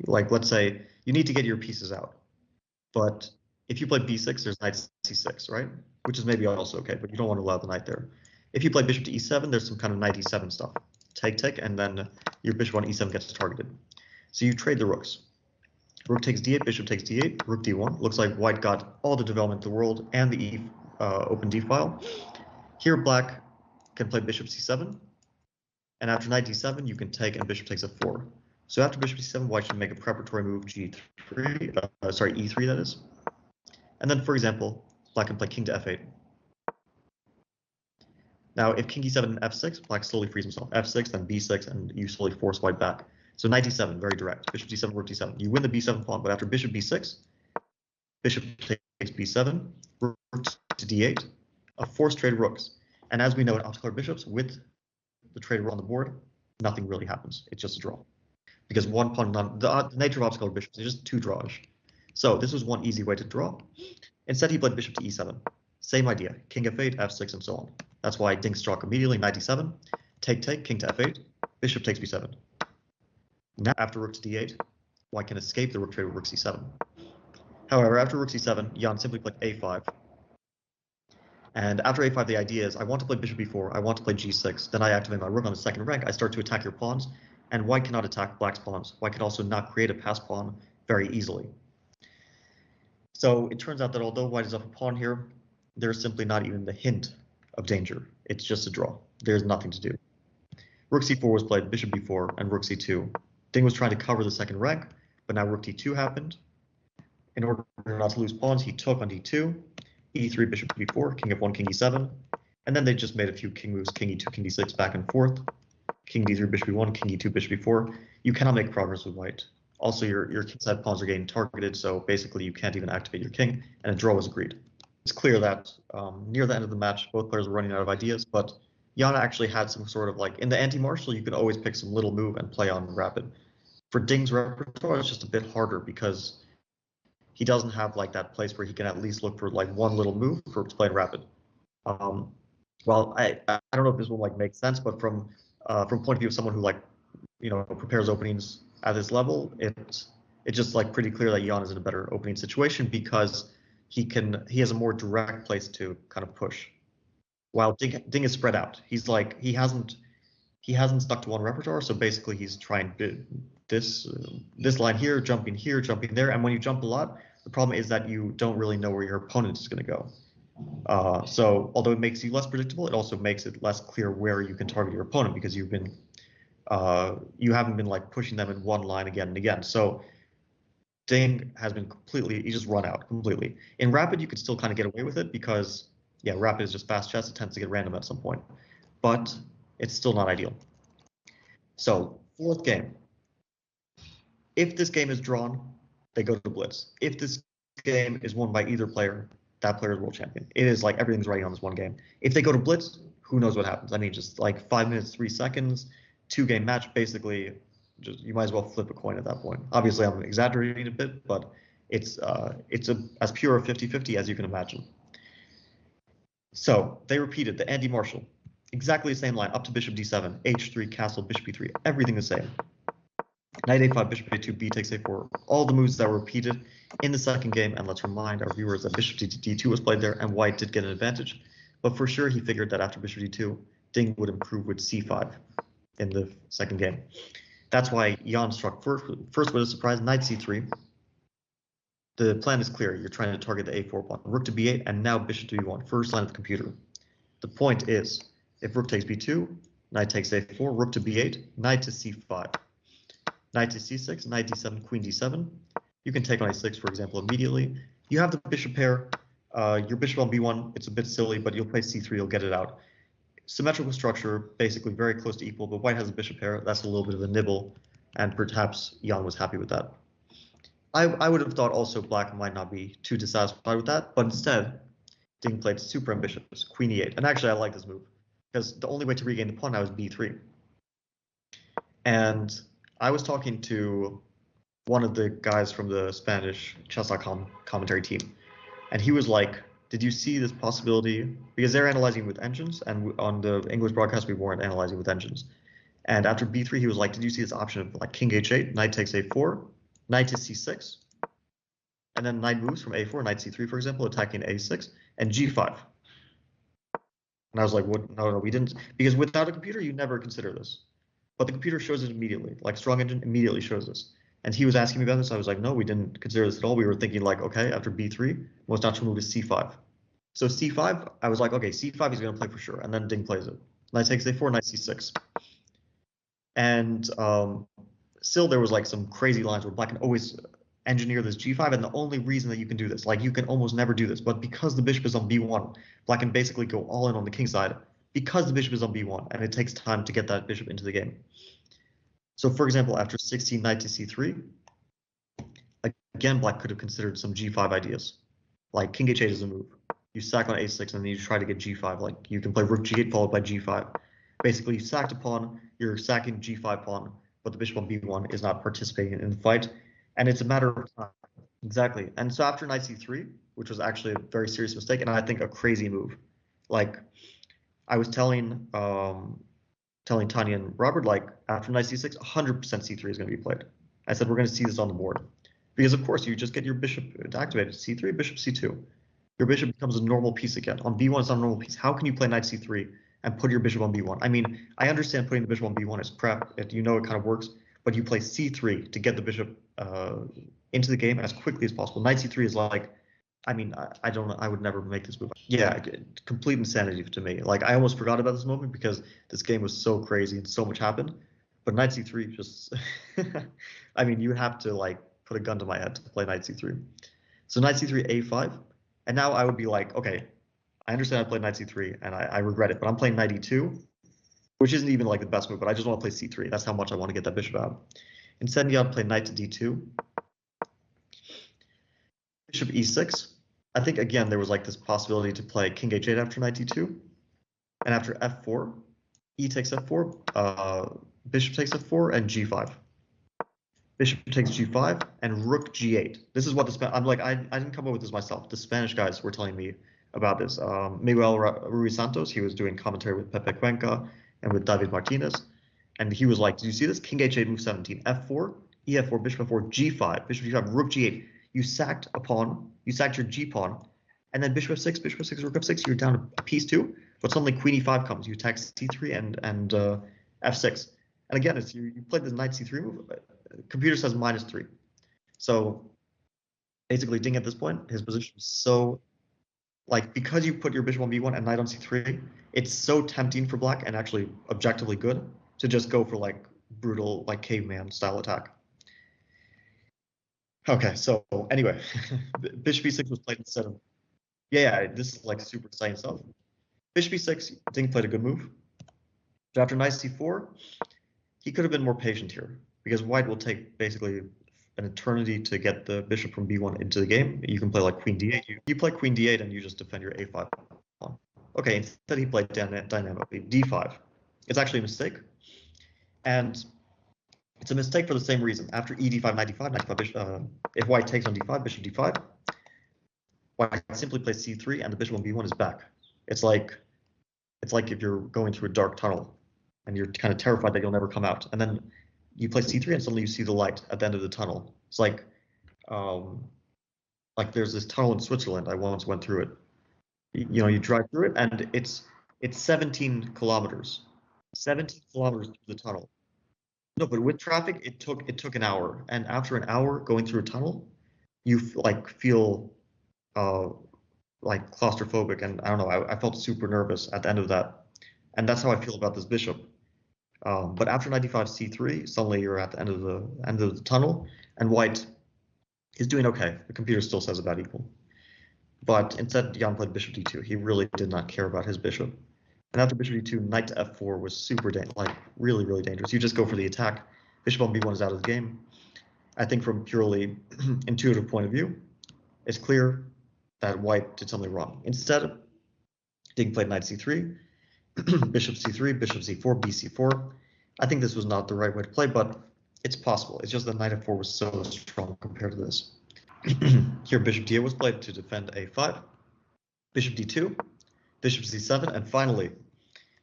like, let's say, you need to get your pieces out. But if you play b6, there's knight c6, right? Which is maybe also okay, but you don't want to allow the knight there. If you play bishop to e7, there's some kind of knight e7 stuff. Take, and then your bishop on e7 gets targeted. So you trade the rooks. Rook takes d8, bishop takes d8, rook d1. Looks like white got all the development in the world and the open d file. Here, black can play bishop c7. And after knight d7, you can take and bishop takes f4. So after bishop c7, white should make a preparatory move e3, that is. And then, for example, black can play king to f8. Now, if king e7 and f6, black slowly frees himself. f6, then b6, and you slowly force white back. So knight d7, very direct. Bishop d7, rook d7. You win the b7 pawn, but after bishop b6, bishop takes b7, rook to d8, a forced trade rooks. And as we know in opposite bishops, with the trade on the board, nothing really happens. It's just a draw. Because one pawn, the nature of obstacle bishops is just two draws. So this was one easy way to draw. Instead, he played bishop to e7. Same idea, king f8, f6, and so on. That's why Ding struck immediately, knight d7, take, king to f8, bishop takes b7. Now, after rook to d8, white can escape the rook trade with rook c7. However, after rook c7, Jan simply played a5. And after a5, the idea is I want to play bishop b4, I want to play g6, then I activate my rook on the second rank, I start to attack your pawns, and white cannot attack black's pawns. White can also not create a pass pawn very easily. So it turns out that although white is up a pawn here, there's simply not even the hint of danger. It's just a draw. There's nothing to do. Rook c4 was played, bishop b4, and rook c2. Ding was trying to cover the second rank, but now rook d2 happened. In order not to lose pawns, he took on d2, e3, bishop b4, king f1, king e7, and then they just made a few king moves, king e2, king d6, back and forth, king d3, bishop b1, king e2, bishop b4. You cannot make progress with white. Also, your kingside pawns are getting targeted, so basically you can't even activate your king, and a draw was agreed. It's clear that near the end of the match, both players were running out of ideas, but Jan actually had some sort of like, in the anti-martial, you could always pick some little move and play on rapid. For Ding's repertoire, it's just a bit harder because he doesn't have like that place where he can at least look for like one little move for playing rapid. Well, I don't know if this will like make sense, but from point of view of someone who like prepares openings at this level, it's just like pretty clear that Jan is in a better opening situation because he has a more direct place to kind of push, while Ding is spread out. He's like he hasn't stuck to one repertoire, so basically he's trying this line here, jumping there, and when you jump a lot, the problem is that you don't really know where your opponent is going to go. So although it makes you less predictable, it also makes it less clear where you can target your opponent because you haven't been like pushing them in one line again and again. So Ding has been he just run out completely. In Rapid, you could still kind of get away with it because, yeah, Rapid is just fast chess. It tends to get random at some point, but it's still not ideal. So fourth game. If this game is drawn, they go to Blitz. If this game is won by either player, that player is world champion. It is like everything's riding on this one game. If they go to Blitz, who knows what happens? I mean, just like 5 minutes, 3 seconds, 2-game match, basically. Just you might as well flip a coin at that point. Obviously, I'm exaggerating a bit, but it's as pure a 50-50 as you can imagine. So they repeated the Andy Marshall, exactly the same line up to bishop d7, h3, castle, bishop e3, everything the same. Knight a5, bishop a2, b takes a4, all the moves that were repeated in the second game. And let's remind our viewers that bishop d2 was played there, and white did get an advantage. But for sure, he figured that after bishop d2, Ding would improve with c5 in the second game. That's why Jan struck first with a surprise, knight c3. The plan is clear. You're trying to target the a4 pawn. Rook to b8, and now bishop to b1, first line of the computer. The point is, if rook takes b2, knight takes a4, rook to b8, knight to c5, knight to c6, knight d7, queen d7. You can take on a6, for example, immediately. You have the bishop pair. Your bishop on b1, it's a bit silly, but you'll play c3, you'll get it out. Symmetrical structure, basically very close to equal, but white has a bishop pair. That's a little bit of a nibble, and perhaps Jan was happy with that. I would have thought also black might not be too dissatisfied with that, but instead, Ding played super ambitious, queen e8. And actually, I like this move, because the only way to regain the pawn now is b3. And I was talking to one of the guys from the Spanish chess.com commentary team, and he was like, did you see this possibility? Because they're analyzing with engines, and on the English broadcast, we weren't analyzing with engines. And after b3, he was like, did you see this option of like king h8, knight takes a4, knight to c6, and then knight moves from a4, knight c3, for example, attacking a6, and g5. And I was like, what? No, we didn't. Because without a computer, you never consider this. But the computer shows it immediately. Like Strong Engine immediately shows this. And he was asking me about this. I was like, no, we didn't consider this at all. We were thinking like, okay, after b3, most natural move is c5. So c5, I was like, okay, c5 he's going to play for sure. And then Ding plays it. Knight takes a4, knight c6. And still there was like some crazy lines where black can always engineer this g5. And the only reason that you can do this, like you can almost never do this, but because the bishop is on b1, black can basically go all in on the king side because the bishop is on b1. And it takes time to get that bishop into the game. So for example, after 16, knight to c3, again, black could have considered some g5 ideas. Like king h8 is a move. You sack on a6 and then you try to get g5. Like you can play rook g8 followed by g5. Basically, you sacked a pawn, you're sacking g5 pawn, but the bishop on b1 is not participating in the fight. And it's a matter of time. Exactly. And so after knight c3, which was actually a very serious mistake, and I think a crazy move. Like I was telling Tanya and Robert, like after knight c6, 100% c3 is going to be played. I said, we're going to see this on the board. Because of course, you just get your bishop activated. c3, bishop c2. Your bishop becomes a normal piece again. On b1, it's not a normal piece. How can you play knight c3 and put your bishop on b1? I mean, I understand putting the bishop on b1 is prep. You know it kind of works. But you play c3 to get the bishop into the game as quickly as possible. Knight c3 is like, I mean, I don't know. I would never make this move. Yeah, complete insanity to me. Like, I almost forgot about this moment because this game was so crazy and so much happened. But knight c3 just, I mean, you have to like put a gun to my head to play knight c3. So knight c3, a5. And now I would be like, okay, I understand I played knight c3 and I regret it, but I'm playing knight e2, which isn't even like the best move, but I just want to play c3. That's how much I want to get that bishop out. Instead, you got to play knight to d2. Bishop e6. I think, again, there was like this possibility to play king h8 after knight d2. And after f4, e takes f4, bishop takes f4, and g5. bishop takes g5, and rook g8. This is what I'm like, I didn't come up with this myself. The Spanish guys were telling me about this. Miguel Ruiz Santos, he was doing commentary with Pepe Cuenca and with David Martinez. And he was like, did you see this? King h8, move 17, f4, e4, bishop f4, g5, bishop g5, rook g8. You sacked a pawn, you sacked your g pawn, and then bishop f6, rook f6, you're down a piece too. But suddenly queen e5 comes, you attack c3 and f6. And again, it's you played the knight c3 move. Computer says -3. So basically, Ding at this point, his position is so, like, because you put your bishop on b1 and knight on c3, it's so tempting for black and actually objectively good to just go for like brutal, like caveman style attack. Okay, so anyway, bishop e6 was played instead of, yeah, this is like super exciting stuff. Bishop e6, Ding played a good move. But after knight c4, he could have been more patient here, because white will take basically an eternity to get the bishop from b1 into the game. You can play like queen d8. You play queen d8 and you just defend your a5 pawn. Okay, instead he played dynamically d5. It's actually a mistake. And it's a mistake for the same reason. After e d5, knight d5, knight d5, bishop, if white takes on d5, bishop d5, white simply plays c3 and the bishop on b1 is back. It's like if you're going through a dark tunnel and you're kind of terrified that you'll never come out. And then you play c3 and suddenly you see the light at the end of the tunnel. It's like there's this tunnel in Switzerland. I once went through it. You know, you drive through it and it's 17 kilometers. 17 kilometers through the tunnel. No, but with traffic, it took an hour. And after an hour going through a tunnel, you feel like claustrophobic. And I don't know, I felt super nervous at the end of that. And that's how I feel about this bishop. But after knight d5 c3, suddenly you're at the end of the tunnel, and white is doing okay. The computer still says about equal. But instead, Jan played bishop d2. He really did not care about his bishop. And after bishop d2, knight to f4 was super really, really dangerous. You just go for the attack. Bishop on b1 is out of the game. I think from purely intuitive point of view, it's clear that white did something wrong. Instead, Ding played knight c3, bishop c3, bishop c4, bc4. I think this was not the right way to play, but it's possible. It's just that knight f4 was so strong compared to this. Here, bishop d8 was played to defend a5, bishop d2, bishop c7, and finally,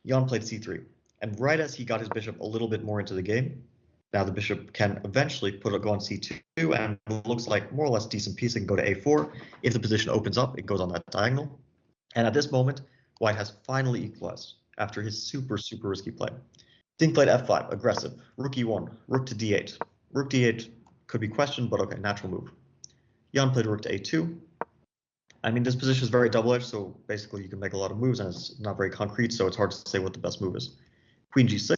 Jan played c3. And right as he got his bishop a little bit more into the game, now the bishop can eventually go on c2, and it looks like more or less decent piece. It can go to a4. If the position opens up, it goes on that diagonal. And at this moment, white has finally equalized after his super, super risky play. Ding played f5, aggressive. Rook e1, rook to d8. Rook d8 could be questioned, but okay, natural move. Jan played rook to a2. I mean, this position is very double-edged, so basically you can make a lot of moves, and it's not very concrete, so it's hard to say what the best move is. Queen g6,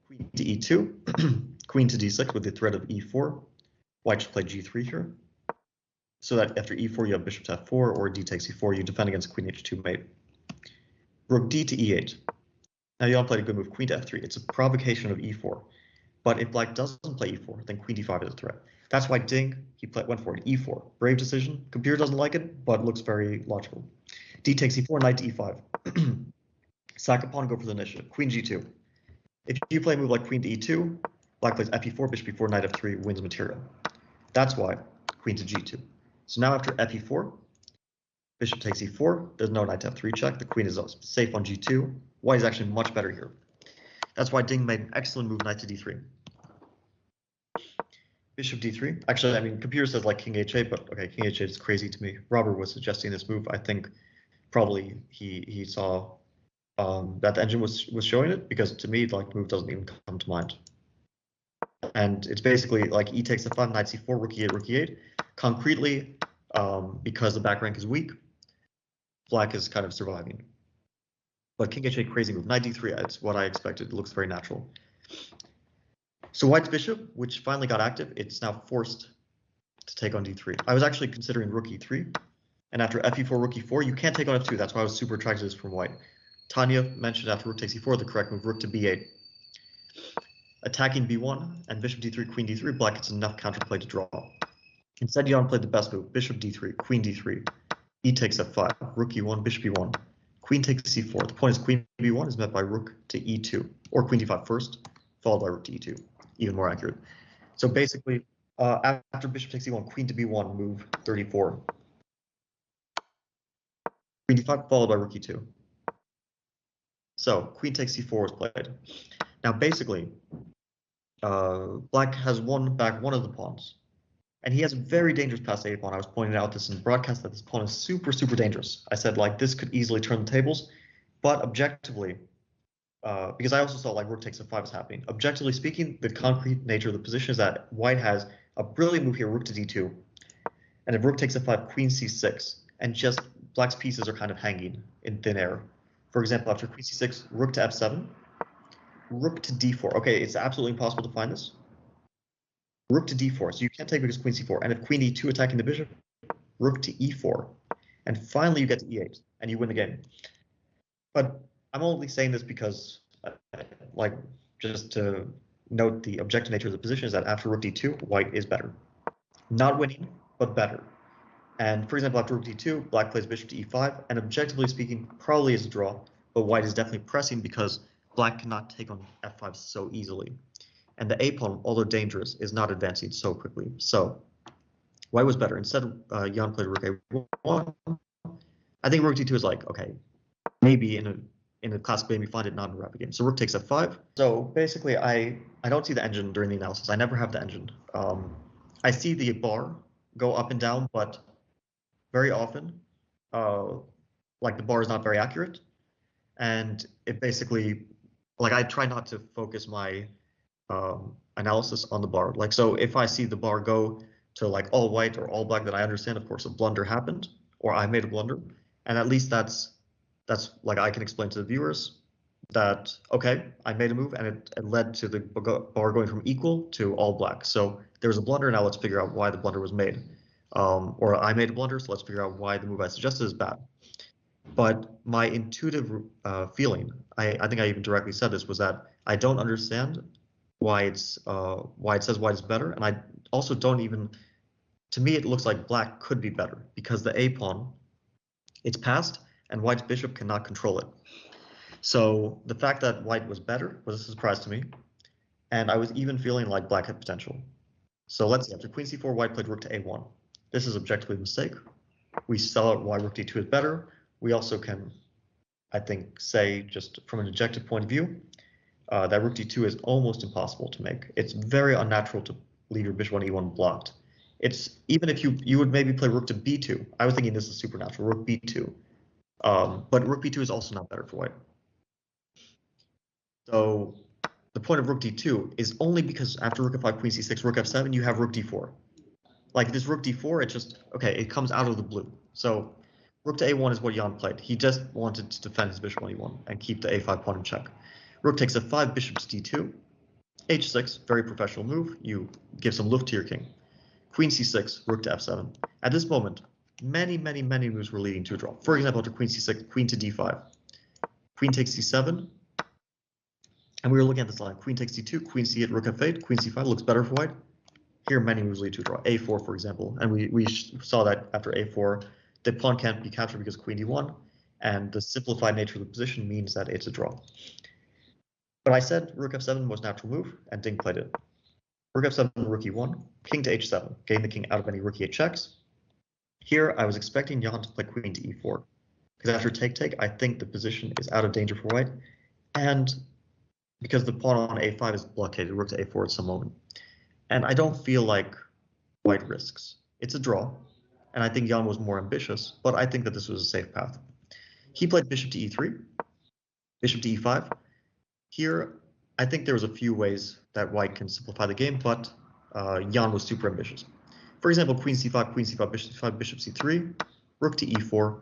queen to e2, queen to d6 with the threat of e4. White should play g3 here, so that after e4 you have bishop to f4, or d takes e4, you defend against queen h2 mate. Rook d to e8. Now Jan played a good move, queen to f3. It's a provocation of e4. But if black doesn't play e4, then queen d5 is a threat. That's why Ding, went for it, e4. Brave decision. Computer doesn't like it, but looks very logical. D takes e4, knight to e5. Sack a pawn, go for the initiative. Queen g2. If you play a move like queen to e2, black plays fe4, bishop e4, knight f3, wins material. That's why queen to g2. So now after fe4, bishop takes e4, there's no knight to f3 check, the queen is safe on g2. White is actually much better here. That's why Ding made an excellent move, knight to d3. Bishop d3. Actually, I mean, computer says like king h8, but okay, king h8 is crazy to me. Robert was suggesting this move. I think probably he saw that the engine was showing it, because to me, like, the move doesn't even come to mind. And it's basically like e takes f5, knight c4, rook e8, rook e8. Concretely, because the back rank is weak, black is kind of surviving. But king h8, crazy move. Knight d3, it's what I expected. It looks very natural. So white's bishop, which finally got active, it's now forced to take on d3. I was actually considering rook e3. And after fe4, rook e4, you can't take on f2. That's why I was super attracted to this from white. Tanya mentioned after rook takes e4, the correct move, rook to b8. Attacking b1 and bishop d3, queen d3, black gets enough counterplay to draw. Instead, Jan played the best move, bishop d3, queen d3, e takes f5, rook e1, bishop e1, queen takes c4. The point is queen b1 is met by rook to e2, or queen d5 first, followed by rook to e2, even more accurate. So basically, after bishop takes e1, queen to b1, move 34. Queen d5 followed by rook e2. So queen takes c4 was played. Now basically, black has won back one of the pawns. And he has a very dangerous passed a pawn. I was pointing out this in the broadcast that this pawn is super, super dangerous. I said, like, this could easily turn the tables. But objectively, because I also saw, like, rook takes f5 is happening. Objectively speaking, the concrete nature of the position is that white has a brilliant move here, rook to d2. And if rook takes f5, queen c6. And just black's pieces are kind of hanging in thin air. For example, after queen c6, rook to f7, rook to d4. Okay, it's absolutely impossible to find this. Rook to d4, so you can't take because queen c4. And if queen e2 attacking the bishop, rook to e4. And finally you get to e8, and you win the game. But I'm only saying this because, like, just to note the objective nature of the position is that after rook d2, white is better. Not winning, but better. And for example, after rook d2, black plays bishop to e5, and objectively speaking, probably is a draw, but white is definitely pressing because black cannot take on f5 so easily. And the a pawn, although dangerous, is not advancing so quickly. So white was better. Instead, Jan played rook a1. I think rook d2 is like, okay, maybe in a classic game you find it not in a rapid game. So rook takes f5. So basically, I don't see the engine during the analysis. I never have the engine. I see the bar go up and down, but very often, like, the bar is not very accurate. And it basically, like, I try not to focus my analysis on the bar. Like, so if I see the bar go to like all white or all black, then I understand, of course, a blunder happened or I made a blunder. And at least that's like, I can explain to the viewers that, okay, I made a move and it led to the bar going from equal to all black. So there was a blunder. Now let's figure out why the blunder was made. Or I made a blunder, so let's figure out why the move I suggested is bad. But my intuitive feeling, I think I even directly said this, was that I don't understand why it says white is better, and I also don't even. To me, it looks like black could be better because the a pawn, it's passed, and white's bishop cannot control it. So the fact that white was better was a surprise to me, and I was even feeling like black had potential. So let's see. After queen c4, white played rook to a1. This is objectively a mistake. We saw why rook d2 is better. We also can, I think, say, just from an objective point of view, that rook d2 is almost impossible to make. It's very unnatural to leave your bishop on e1 blocked. It's even if you would maybe play rook to b2. I was thinking this is supernatural, rook b2. But rook b2 is also not better for white. So the point of rook d2 is only because after rook f5, queen c6, rook f7, you have rook d4. Like, this rook d4, it just, okay, it comes out of the blue. So rook to a1 is what Jan played. He just wanted to defend his bishop on e1 and keep the a5 pawn in check. Rook takes f5, bishop to d2. h6, very professional move. You give some luft to your king. Queen c6, rook to f7. At this moment, many, many, many moves were leading to a draw. For example, after queen c6, queen to d5. Queen takes c7. And we were looking at this line. Queen takes c2, queen c8, rook f8, queen c5 looks better for white. Here, many moves lead to a draw. a4, for example. And we saw that after a4, the pawn can't be captured because queen d1. And the simplified nature of the position means that it's a draw. But I said rook f7 was natural move, and Ding played it. Rook f7, rook e1, king to h7, getting the king out of any rook e8 checks. Here, I was expecting Jan to play queen to e4, because after take, I think the position is out of danger for white, and because the pawn on a5 is blockaded, rook to a4 at some moment. And I don't feel like white risks. It's a draw, and I think Jan was more ambitious, but I think that this was a safe path. He played bishop to e3, bishop to e5. Here, I think there was a few ways that white can simplify the game, but Jan was super ambitious. For example, queen c5, bishop c5, bishop c3, rook to e4.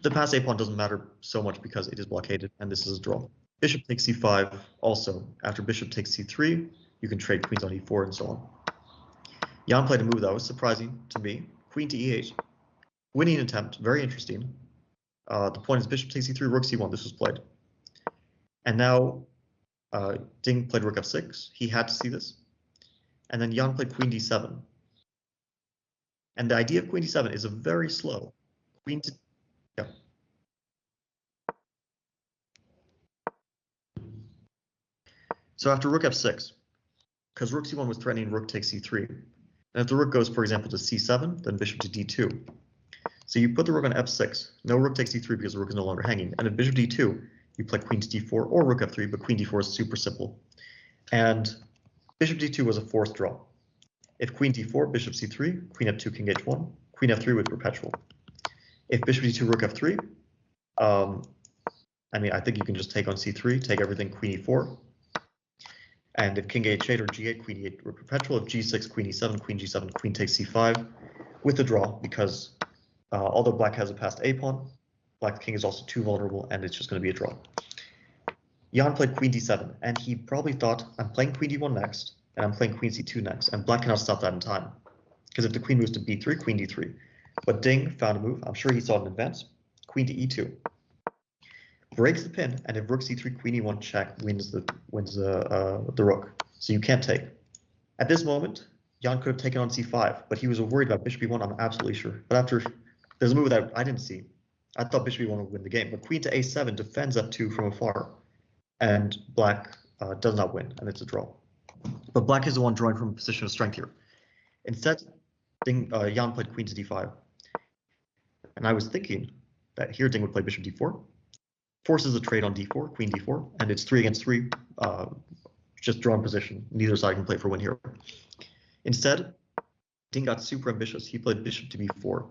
The pass a pawn doesn't matter so much because it is blockaded, and this is a draw. Bishop takes c5 also. After bishop takes c3, you can trade queens on e4 and so on. Jan played a move that was surprising to me. Queen to e8. Winning attempt, very interesting. The point is bishop takes e3, rook c1. This was played. And now Ding played rook f6. He had to see this. And then Jan played queen d7. And the idea of queen d7 is a very slow. Queen to... Yeah. So after rook f6, because rook c1 was threatening rook takes c3. And if the rook goes, for example, to c7, then bishop to d2. So you put the rook on f6. No rook takes d3 because the rook is no longer hanging. And at bishop d2, you play queen to d4 or rook f3, but queen d4 is super simple. And bishop d2 was a forced draw. If queen d4, bishop c3, queen f2, king h1, queen f3 with perpetual. If bishop d2, rook f3, I think you can just take on c3, take everything, queen e4. And if king h8 or g8, queen e8 with perpetual. If g6, queen e7, queen g7, queen takes c5 with the draw, because although black has a passed a pawn, black king is also too vulnerable, and it's just going to be a draw. Jan played queen d7, and he probably thought, I'm playing queen d1 next, and I'm playing queen c2 next, and black cannot stop that in time. Because if the queen moves to b3, queen d3. But Ding found a move, I'm sure he saw it in advance, queen to e2. Breaks the pin, and if rook c3, queen e1 check wins the rook. So you can't take. At this moment, Jan could have taken on c5, but he was worried about bishop e1, I'm absolutely sure. But after, there's a move that I didn't see. I thought bishop e1 would win the game, but queen to a7 defends f2 from afar, and black does not win, and it's a draw. But black is the one drawing from a position of strength here. Instead, Jan played queen to d5. And I was thinking that here Ding would play bishop d4, forces a trade on d4, queen d4, and it's 3 against 3, just drawn position. Neither side can play for win here. Instead, Ding got super ambitious. He played bishop to b4.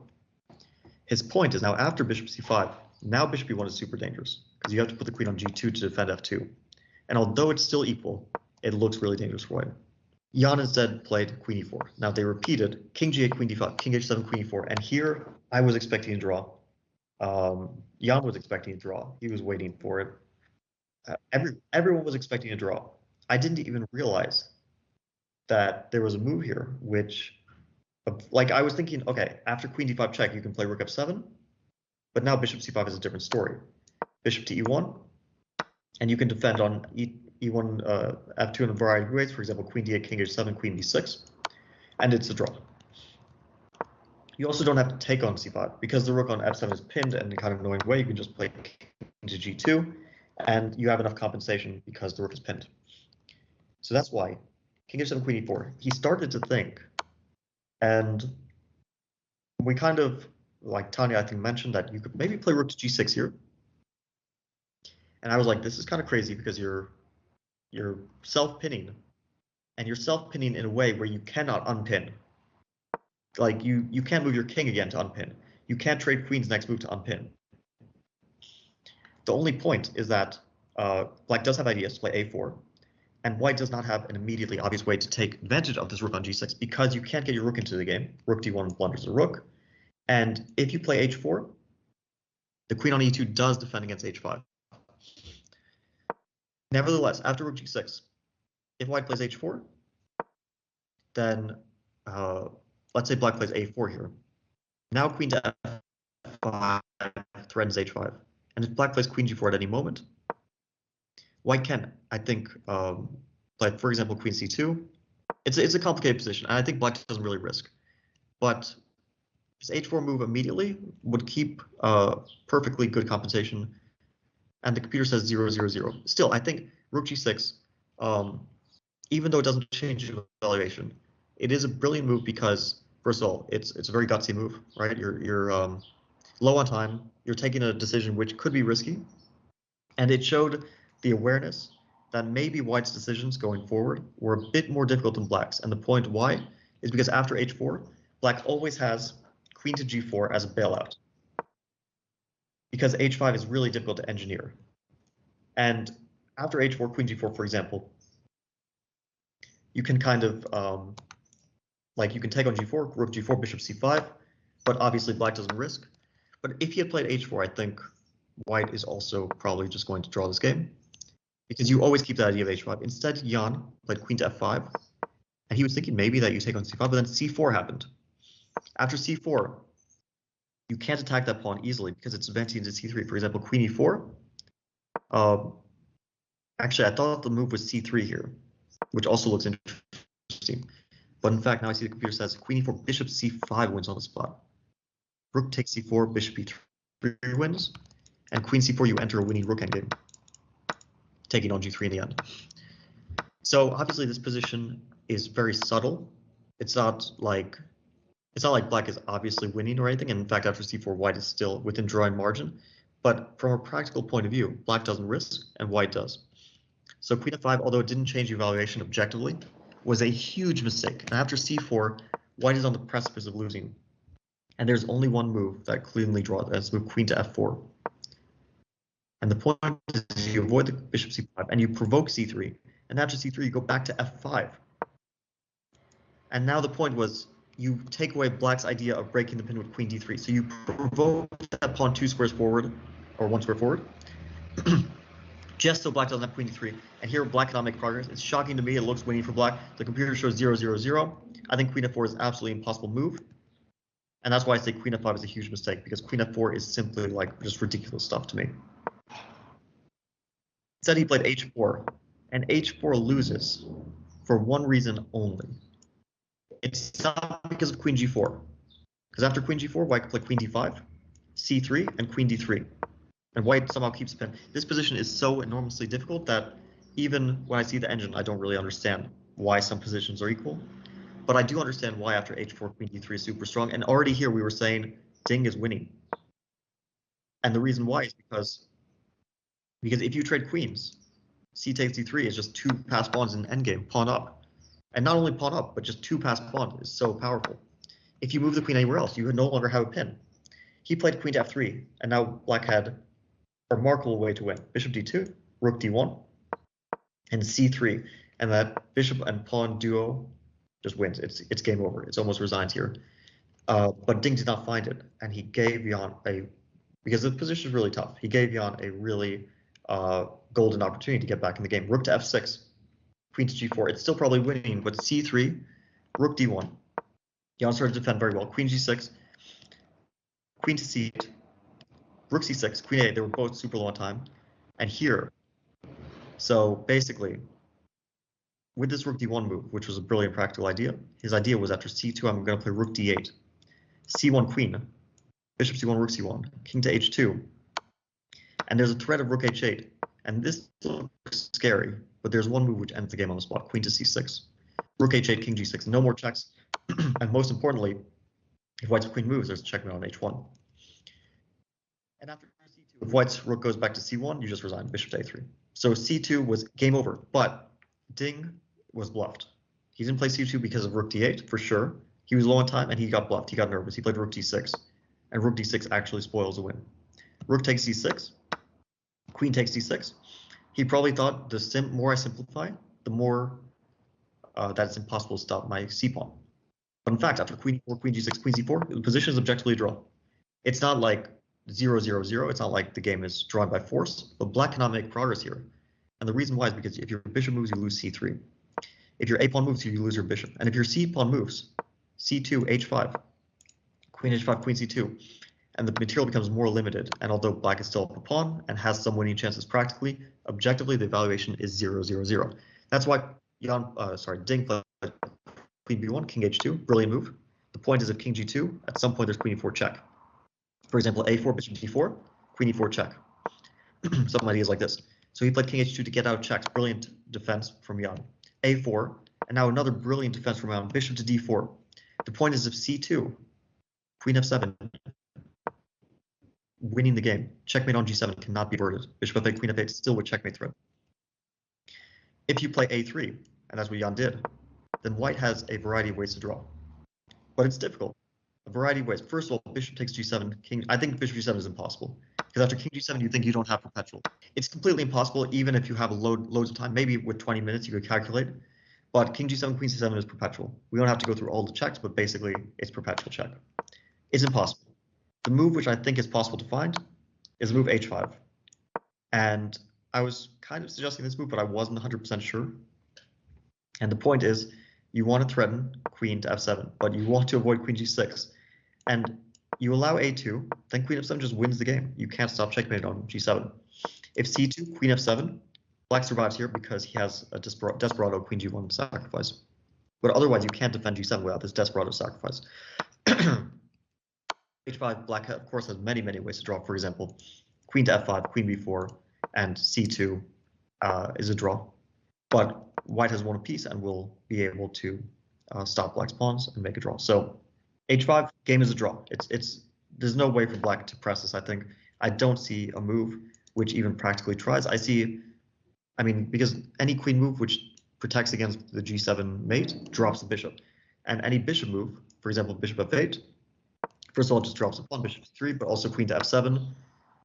His point is now after bishop c5, now bishop e1 is super dangerous, because you have to put the queen on g2 to defend f2. And although it's still equal, it looks really dangerous for white. Jan instead played queen e4. Now they repeated king g8, queen d5, king h7, queen e4, and here I was expecting a draw. Jan was expecting a draw. He was waiting for it. Everyone was expecting a draw. I didn't even realize that there was a move here, which, like, I was thinking, okay, after queen d5 check, you can play rook f7, but now bishop c5 is a different story. Bishop to e1, and you can defend on e1, f2 in a variety of ways. For example, queen d8, king h7, queen b6, and it's a draw. You also don't have to take on c5 because the rook on f7 is pinned in a kind of annoying way. You can just play king to g2, and you have enough compensation because the rook is pinned. So that's why king h7, queen e4. He started to think, and we kind of, like Tanya, I think, mentioned that you could maybe play rook to g6 here. And I was like, this is kind of crazy because you're self-pinning, and you're self-pinning in a way where you cannot unpin. Like you can't move your king again to unpin. You can't trade queen's next move to unpin. The only point is that black does have ideas to play a4, and white does not have an immediately obvious way to take advantage of this rook on g6 because you can't get your rook into the game. Rook d1 blunders the rook, and if you play h4, the queen on e2 does defend against h5. Nevertheless, after rook g6, if white plays h4, then let's say black plays a4 here. Now queen to f5 threatens h5. And if black plays queen g4 at any moment, white can, I think, play, for example, queen c2. It's a complicated position, and I think black doesn't really risk. But his h4 move immediately would keep perfectly good compensation, and the computer says 0, 0, 0. Still, I think rook g6, even though it doesn't change the evaluation, it is a brilliant move because, first of all, it's a very gutsy move, right? You're low on time. You're taking a decision which could be risky, and it showed the awareness that maybe white's decisions going forward were a bit more difficult than black's. And the point why is because after h4, black always has queen to g4 as a bailout, because h5 is really difficult to engineer. And after h4, queen g4, for example, you can kind of like you can take on g4, rook g4, bishop c5, but obviously black doesn't risk. But if he had played h4, I think white is also probably just going to draw this game, because you always keep that idea of h5. Instead, Jan played queen to f5, and he was thinking maybe that you take on c5, but then c4 happened. After c4, you can't attack that pawn easily because it's advancing into c3. For example, queen e4. Actually, I thought the move was c3 here, which also looks interesting. But in fact, now I see the computer says queen e4, bishop c5 wins on the spot. Rook takes c4, bishop e3 wins, and queen c4, you enter a winning rook endgame, taking on g3 in the end. So obviously this position is very subtle. It's not like black is obviously winning or anything. And in fact, after c4, white is still within drawing margin. But from a practical point of view, black doesn't risk and white does. So queen f5, although it didn't change the evaluation objectively, was a huge mistake. And after c4, white is on the precipice of losing. And there's only one move that cleanly draws. That's move queen to f4. And the point is you avoid the bishop c5 and you provoke c3. And after c3, you go back to f5. And now the point was you take away black's idea of breaking the pin with queen d3. So you provoke that pawn 2 squares forward, or 1 square forward, just so black doesn't have queen d3. And here black cannot make progress. It's shocking to me. It looks winning for black. The computer shows 0, 0, 0. I think queen f4 is absolutely an impossible move. And that's why I say queen f5 is a huge mistake, because queen f4 is simply like just ridiculous stuff to me. Instead, he played h4, and h4 loses for one reason only. It's not because of queen g4, because after queen g4, white can play queen d5, c3, and queen d3, and white somehow keeps the pin. This position is so enormously difficult that even when I see the engine, I don't really understand why some positions are equal. But I do understand why after h4, queen d3 is super strong. And already here we were saying Ding is winning. And the reason why is because if you trade queens, c takes d3 is just 2 passed pawns in endgame, pawn up. And not only pawn up, but just 2 passed pawns is so powerful. If you move the queen anywhere else, you no longer have a pin. He played queen to f3, and now black had a remarkable way to win. Bishop d2, rook d1, and c3. And that bishop and pawn duo just wins. It's game over. It's almost resigned here. But Ding did not find it, and he gave Jan because the position is really tough, he gave Jan a really golden opportunity to get back in the game. Rook to f6, queen to g4. It's still probably winning, but c3, rook d1. Jan started to defend very well. Queen g6, queen to c8, rook c6, queen a8. They were both super low on time. And here, so basically, with this rook d1 move, which was a brilliant practical idea, his idea was after c2, I'm going to play rook d8, c1 queen, bishop c1, rook c1, king to h2, and there's a threat of rook h8, and this looks scary, but there's one move which ends the game on the spot, queen to c6, rook h8, king g6, no more checks, and most importantly, if white's queen moves, there's a checkmate on h1. And after c2, if white's rook goes back to c1, you just resign, bishop to a3. So c2 was game over, but Ding was bluffed. He didn't play c2 because of rook d8, for sure. He was low on time, and he got bluffed. He got nervous. He played rook d6, and rook d6 actually spoils the win. Rook takes c6, queen takes d6. He probably thought the more I simplify, the more that it's impossible to stop my c-pawn. But in fact, after queen e4, queen g6, queen c4, the position is objectively a draw. It's not like 0, 0, 0. It's not like the game is drawn by force, but black cannot make progress here. And the reason why is because if your bishop moves, you lose c3. If your a-pawn moves, you lose your bishop. And if your c-pawn moves, c2, h5, queen h5, queen c2, and the material becomes more limited. And although black is still up a pawn and has some winning chances practically, objectively, the evaluation is 0, 0, 0. That's why Ding played queen b1, king h2, brilliant move. The point is if king g2, at some point there's queen e4 check. For example, a4, bishop d4, queen e4 check. Some ideas like this. So he played king h2 to get out checks. Brilliant defense from Jan. a4, and now another brilliant defense from Jan. Bishop to d4. The point is if c2, queen f7, winning the game. Checkmate on g7 cannot be averted. Bishop f8, queen f8 still with checkmate threat. If you play a3, and that's what Jan did, then white has a variety of ways to draw. But it's difficult. A variety of ways. First of all, bishop takes g7, king. I think bishop g7 is impossible. Because after king g7, you think you don't have perpetual. It's completely impossible, even if you have loads of time. Maybe with 20 minutes you could calculate. But king g7, queen c7 is perpetual. We don't have to go through all the checks, but basically it's perpetual check. It's impossible. The move which I think is possible to find is move h5. And I was kind of suggesting this move, but I wasn't 100% sure. And the point is, you want to threaten queen to f7, but you want to avoid queen g6. And you allow a2, then queen f7 just wins the game. You can't stop checkmate on g7. If c2, queen f7, black survives here because he has a desperado queen g1 sacrifice. But otherwise, you can't defend g7 without this desperado sacrifice. h5, black, of course, has many, many ways to draw. For example, queen to f5, queen b4, and c2 is a draw. But white has won a piece and will be able to stop black's pawns and make a draw. So h5, game is a draw. There's no way for black to press this, I think. I don't see a move which even practically tries. Because any queen move which protects against the g7 mate drops the bishop. And any bishop move, for example, bishop f8, first of all, just drops the pawn, bishop c3, but also queen to f7.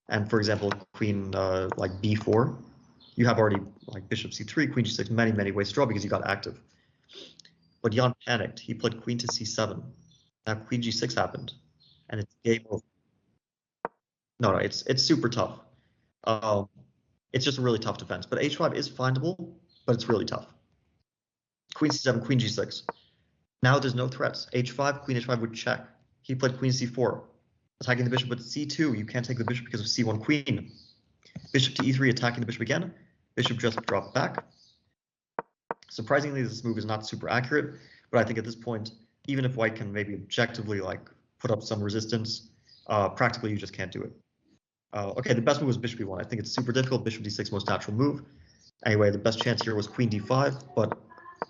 And for example, queen like b4, you have already like bishop c3, queen g6, many ways to draw because you got active. But Jan panicked. He played queen to c7. Now queen g6 happened, and it's game over. No, it's super tough. It's just a really tough defense. But h5 is findable, but it's really tough. Queen c7, queen g6. Now there's no threats. h5, queen h5 would check. He played queen c4, attacking the bishop, but c2, you can't take the bishop because of c1 queen. Bishop to e3, attacking the bishop again. Bishop just dropped back. Surprisingly, this move is not super accurate, but I think at this point, even if white can maybe objectively like put up some resistance, practically you just can't do it. Okay, the best move was bishop e1. I think it's super difficult. Bishop d6, most natural move. Anyway, the best chance here was queen d5, but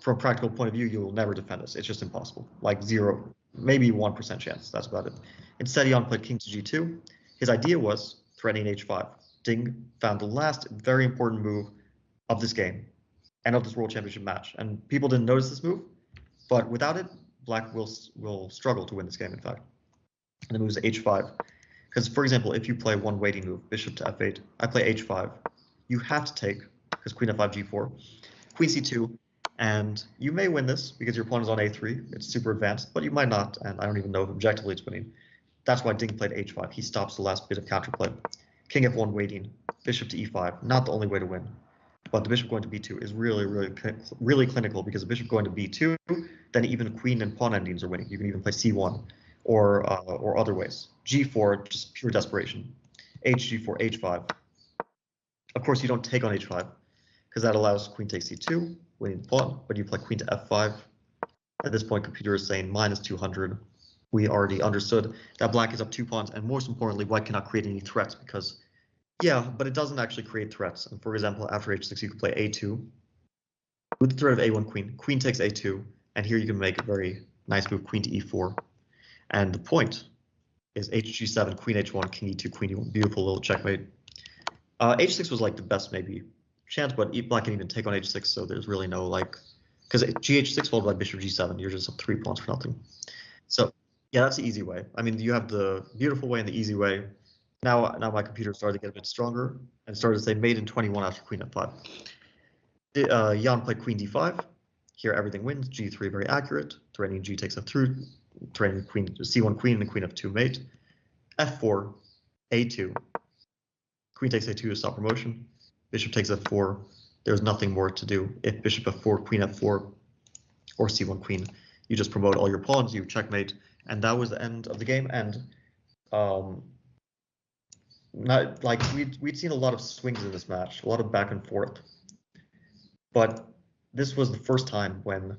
from a practical point of view, you will never defend this. It's just impossible. Like 0, maybe 1% chance. That's about it. Instead, Jan played king to g2. His idea was threatening h5. Ding found the last very important move of this game and of this World Championship match. And people didn't notice this move, but without it, black will struggle to win this game, in fact. And the move is h5. Because, for example, if you play one waiting move, bishop to f8, I play h5. You have to take, because queen f5, g4, queen c2, and you may win this because your pawn is on a3. It's super advanced, but you might not, and I don't even know if objectively it's winning. That's why Ding played h5. He stops the last bit of counterplay. King f1 waiting, bishop to e5, not the only way to win. But the bishop going to b2 is really clinical, because the bishop going to b2, then even queen and pawn endings are winning. You can even play c1 or other ways. g4, just pure desperation. H4, h5. Of course, you don't take on h5 because that allows queen takes c2, winning the pawn, but you play queen to f5. At this point, computer is saying minus 200. We already understood that black is up 2 pawns, and most importantly, white cannot create any threats because, yeah, but it doesn't actually create threats. And for example, after h6, you can play a2 with the threat of a1 queen. Queen takes a2, and here you can make a very nice move, queen to e4. And the point is hg7, queen h1, king e2, queen e1. Beautiful little checkmate. H6 was like the best maybe chance, but black can even take on h6, so there's really no like, because gh6 followed by bishop g7, you're just up 3 pawns for nothing. So yeah, that's the easy way. I mean, you have the beautiful way and the easy way. Now my computer started to get a bit stronger and started to say mate in 21 after queen f5. Jan played queen d5. Here everything wins. G3 very accurate. Threatening g takes f3. Threatening queen c1 queen and queen f2 mate. f4, a2. Queen takes a2 to stop promotion. Bishop takes f4. There's nothing more to do. If bishop f4, queen f4, or c1 queen, you just promote all your pawns, you checkmate, and that was the end of the game. And not like we'd seen a lot of swings in this match, a lot of back and forth, but this was the first time when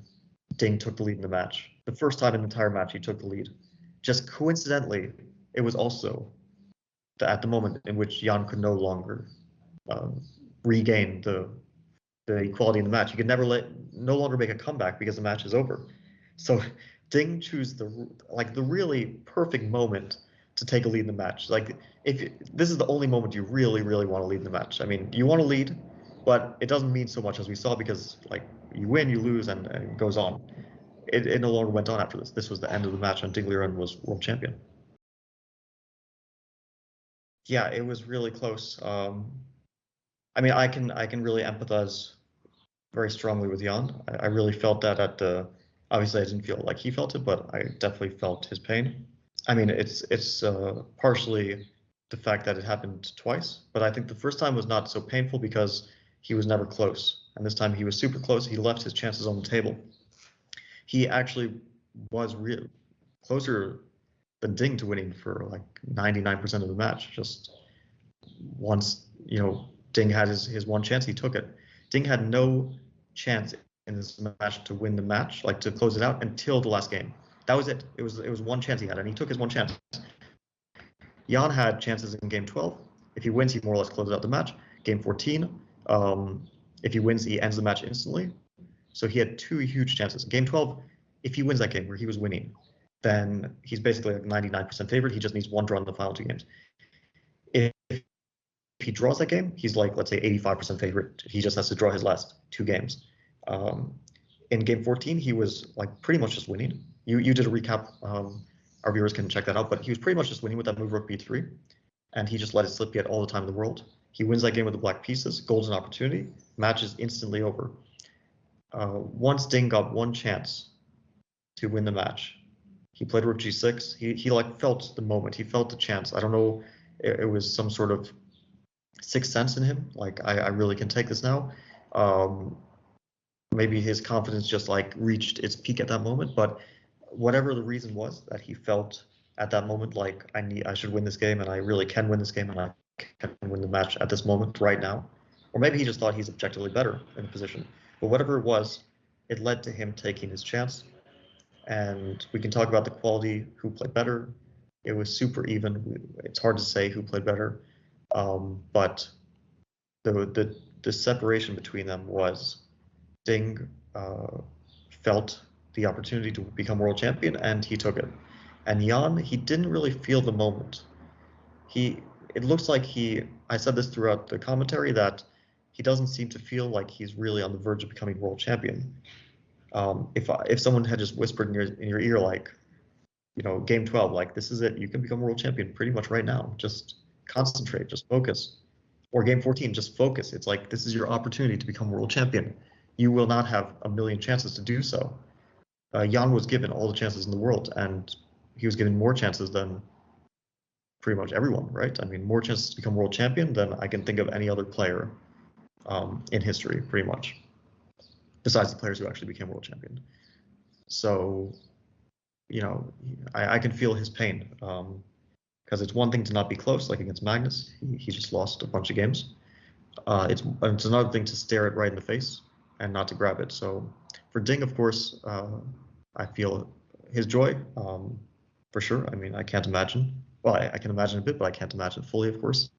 Ding took the lead in the match. The first time in the entire match he took the lead. Just coincidentally, it was also at the moment in which Jan could no longer regain the equality in the match. He could no longer make a comeback because the match is over. So Ding chose the really perfect moment to take a lead in the match. Like, if this is the only moment you really want to lead in the match. I mean, you want to lead, but it doesn't mean so much as we saw, because like you win, you lose, and it goes on. It no longer went on after this. This was the end of the match, and Ding Liren was world champion. Yeah, it was really close. I mean, I can really empathize very strongly with Jan. I really felt that at the. Obviously, I didn't feel like he felt it, but I definitely felt his pain. I mean, it's partially the fact that it happened twice, but I think the first time was not so painful because he was never close, and this time he was super close. He left his chances on the table. He actually was closer than Ding to winning for like 99% of the match. Just once, Ding had his one chance, he took it. Ding had no chance in this match to win the match, like to close it out, until the last game. That was it. It was one chance he had, and he took his one chance. Jan had chances in game 12. If he wins, he more or less closes out the match. Game 14, if he wins, he ends the match instantly. So he had two huge chances. Game 12, if he wins that game where he was winning, then he's basically like 99% favorite. He just needs one draw in the final two games. If he draws that game, he's like, let's say 85% favorite. He just has to draw his last two games. In game 14, he was like pretty much just winning. You did a recap. Our viewers can check that out, but he was pretty much just winning with that move rook b3, and he just let it slip. He had all the time in the world. He wins that game with the black pieces, golden opportunity, match is instantly over. Once Ding got one chance to win the match, he played rook g6. He like felt the moment. He felt the chance. I don't know. It was some sort of sixth sense in him. Like I really can take this now. Maybe his confidence just like reached its peak at that moment. But whatever the reason was that he felt at that moment, like I should win this game, and I really can win this game, and I can win the match at this moment right now. Or maybe he just thought he's objectively better in the position. But whatever it was, it led to him taking his chance. And we can talk about the quality, who played better. It was super even. It's hard to say who played better, but the separation between them was Ding felt the opportunity to become world champion, and he took it. And Jan, he didn't really feel the moment. It looks like I said this throughout the commentary, that he doesn't seem to feel like he's really on the verge of becoming world champion. If someone had just whispered in your ear, like, game 12, like, this is it, you can become world champion pretty much right now, just concentrate, just focus. Or game 14, just focus. It's like, this is your opportunity to become world champion. You will not have a million chances to do so. Jan was given all the chances in the world, and he was given more chances than pretty much everyone, right? I mean, more chances to become world champion than I can think of any other player in history, pretty much, besides the players who actually became world champion. So, I can feel his pain, because it's one thing to not be close, like against Magnus. He just lost a bunch of games. It's another thing to stare it right in the face and not to grab it. So for Ding, of course, I feel his joy, for sure. I mean, I can't imagine. Well, I can imagine a bit, but I can't imagine fully, of course.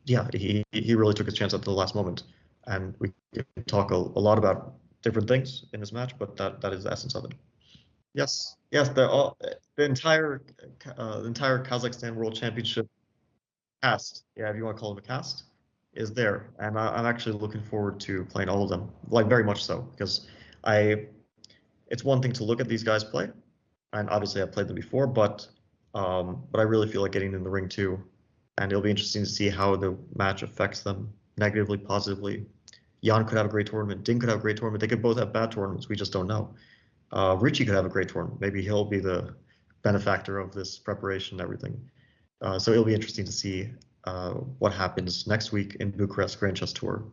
Yeah, he really took his chance at the last moment, and we can talk a lot about different things in this match, but that is the essence of it. Yes, the entire Kazakhstan World Championship cast, yeah, if you want to call it a cast, is there, and I'm actually looking forward to playing all of them, like very much so, because it's one thing to look at these guys play, and obviously I've played them before, but I really feel like getting in the ring too, and it'll be interesting to see how the match affects them negatively, positively. Jan could have a great tournament, Ding could have a great tournament, they could both have bad tournaments, we just don't know. Richie could have a great tournament, maybe he'll be the benefactor of this preparation and everything. So it'll be interesting to see what happens next week in Bucharest Grand Chess Tour.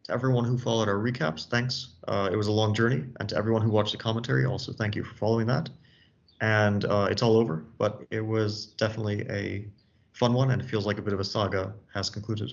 To everyone who followed our recaps, thanks. It was a long journey. And to everyone who watched the commentary, also thank you for following that. And it's all over, but it was definitely a fun one, and it feels like a bit of a saga has concluded.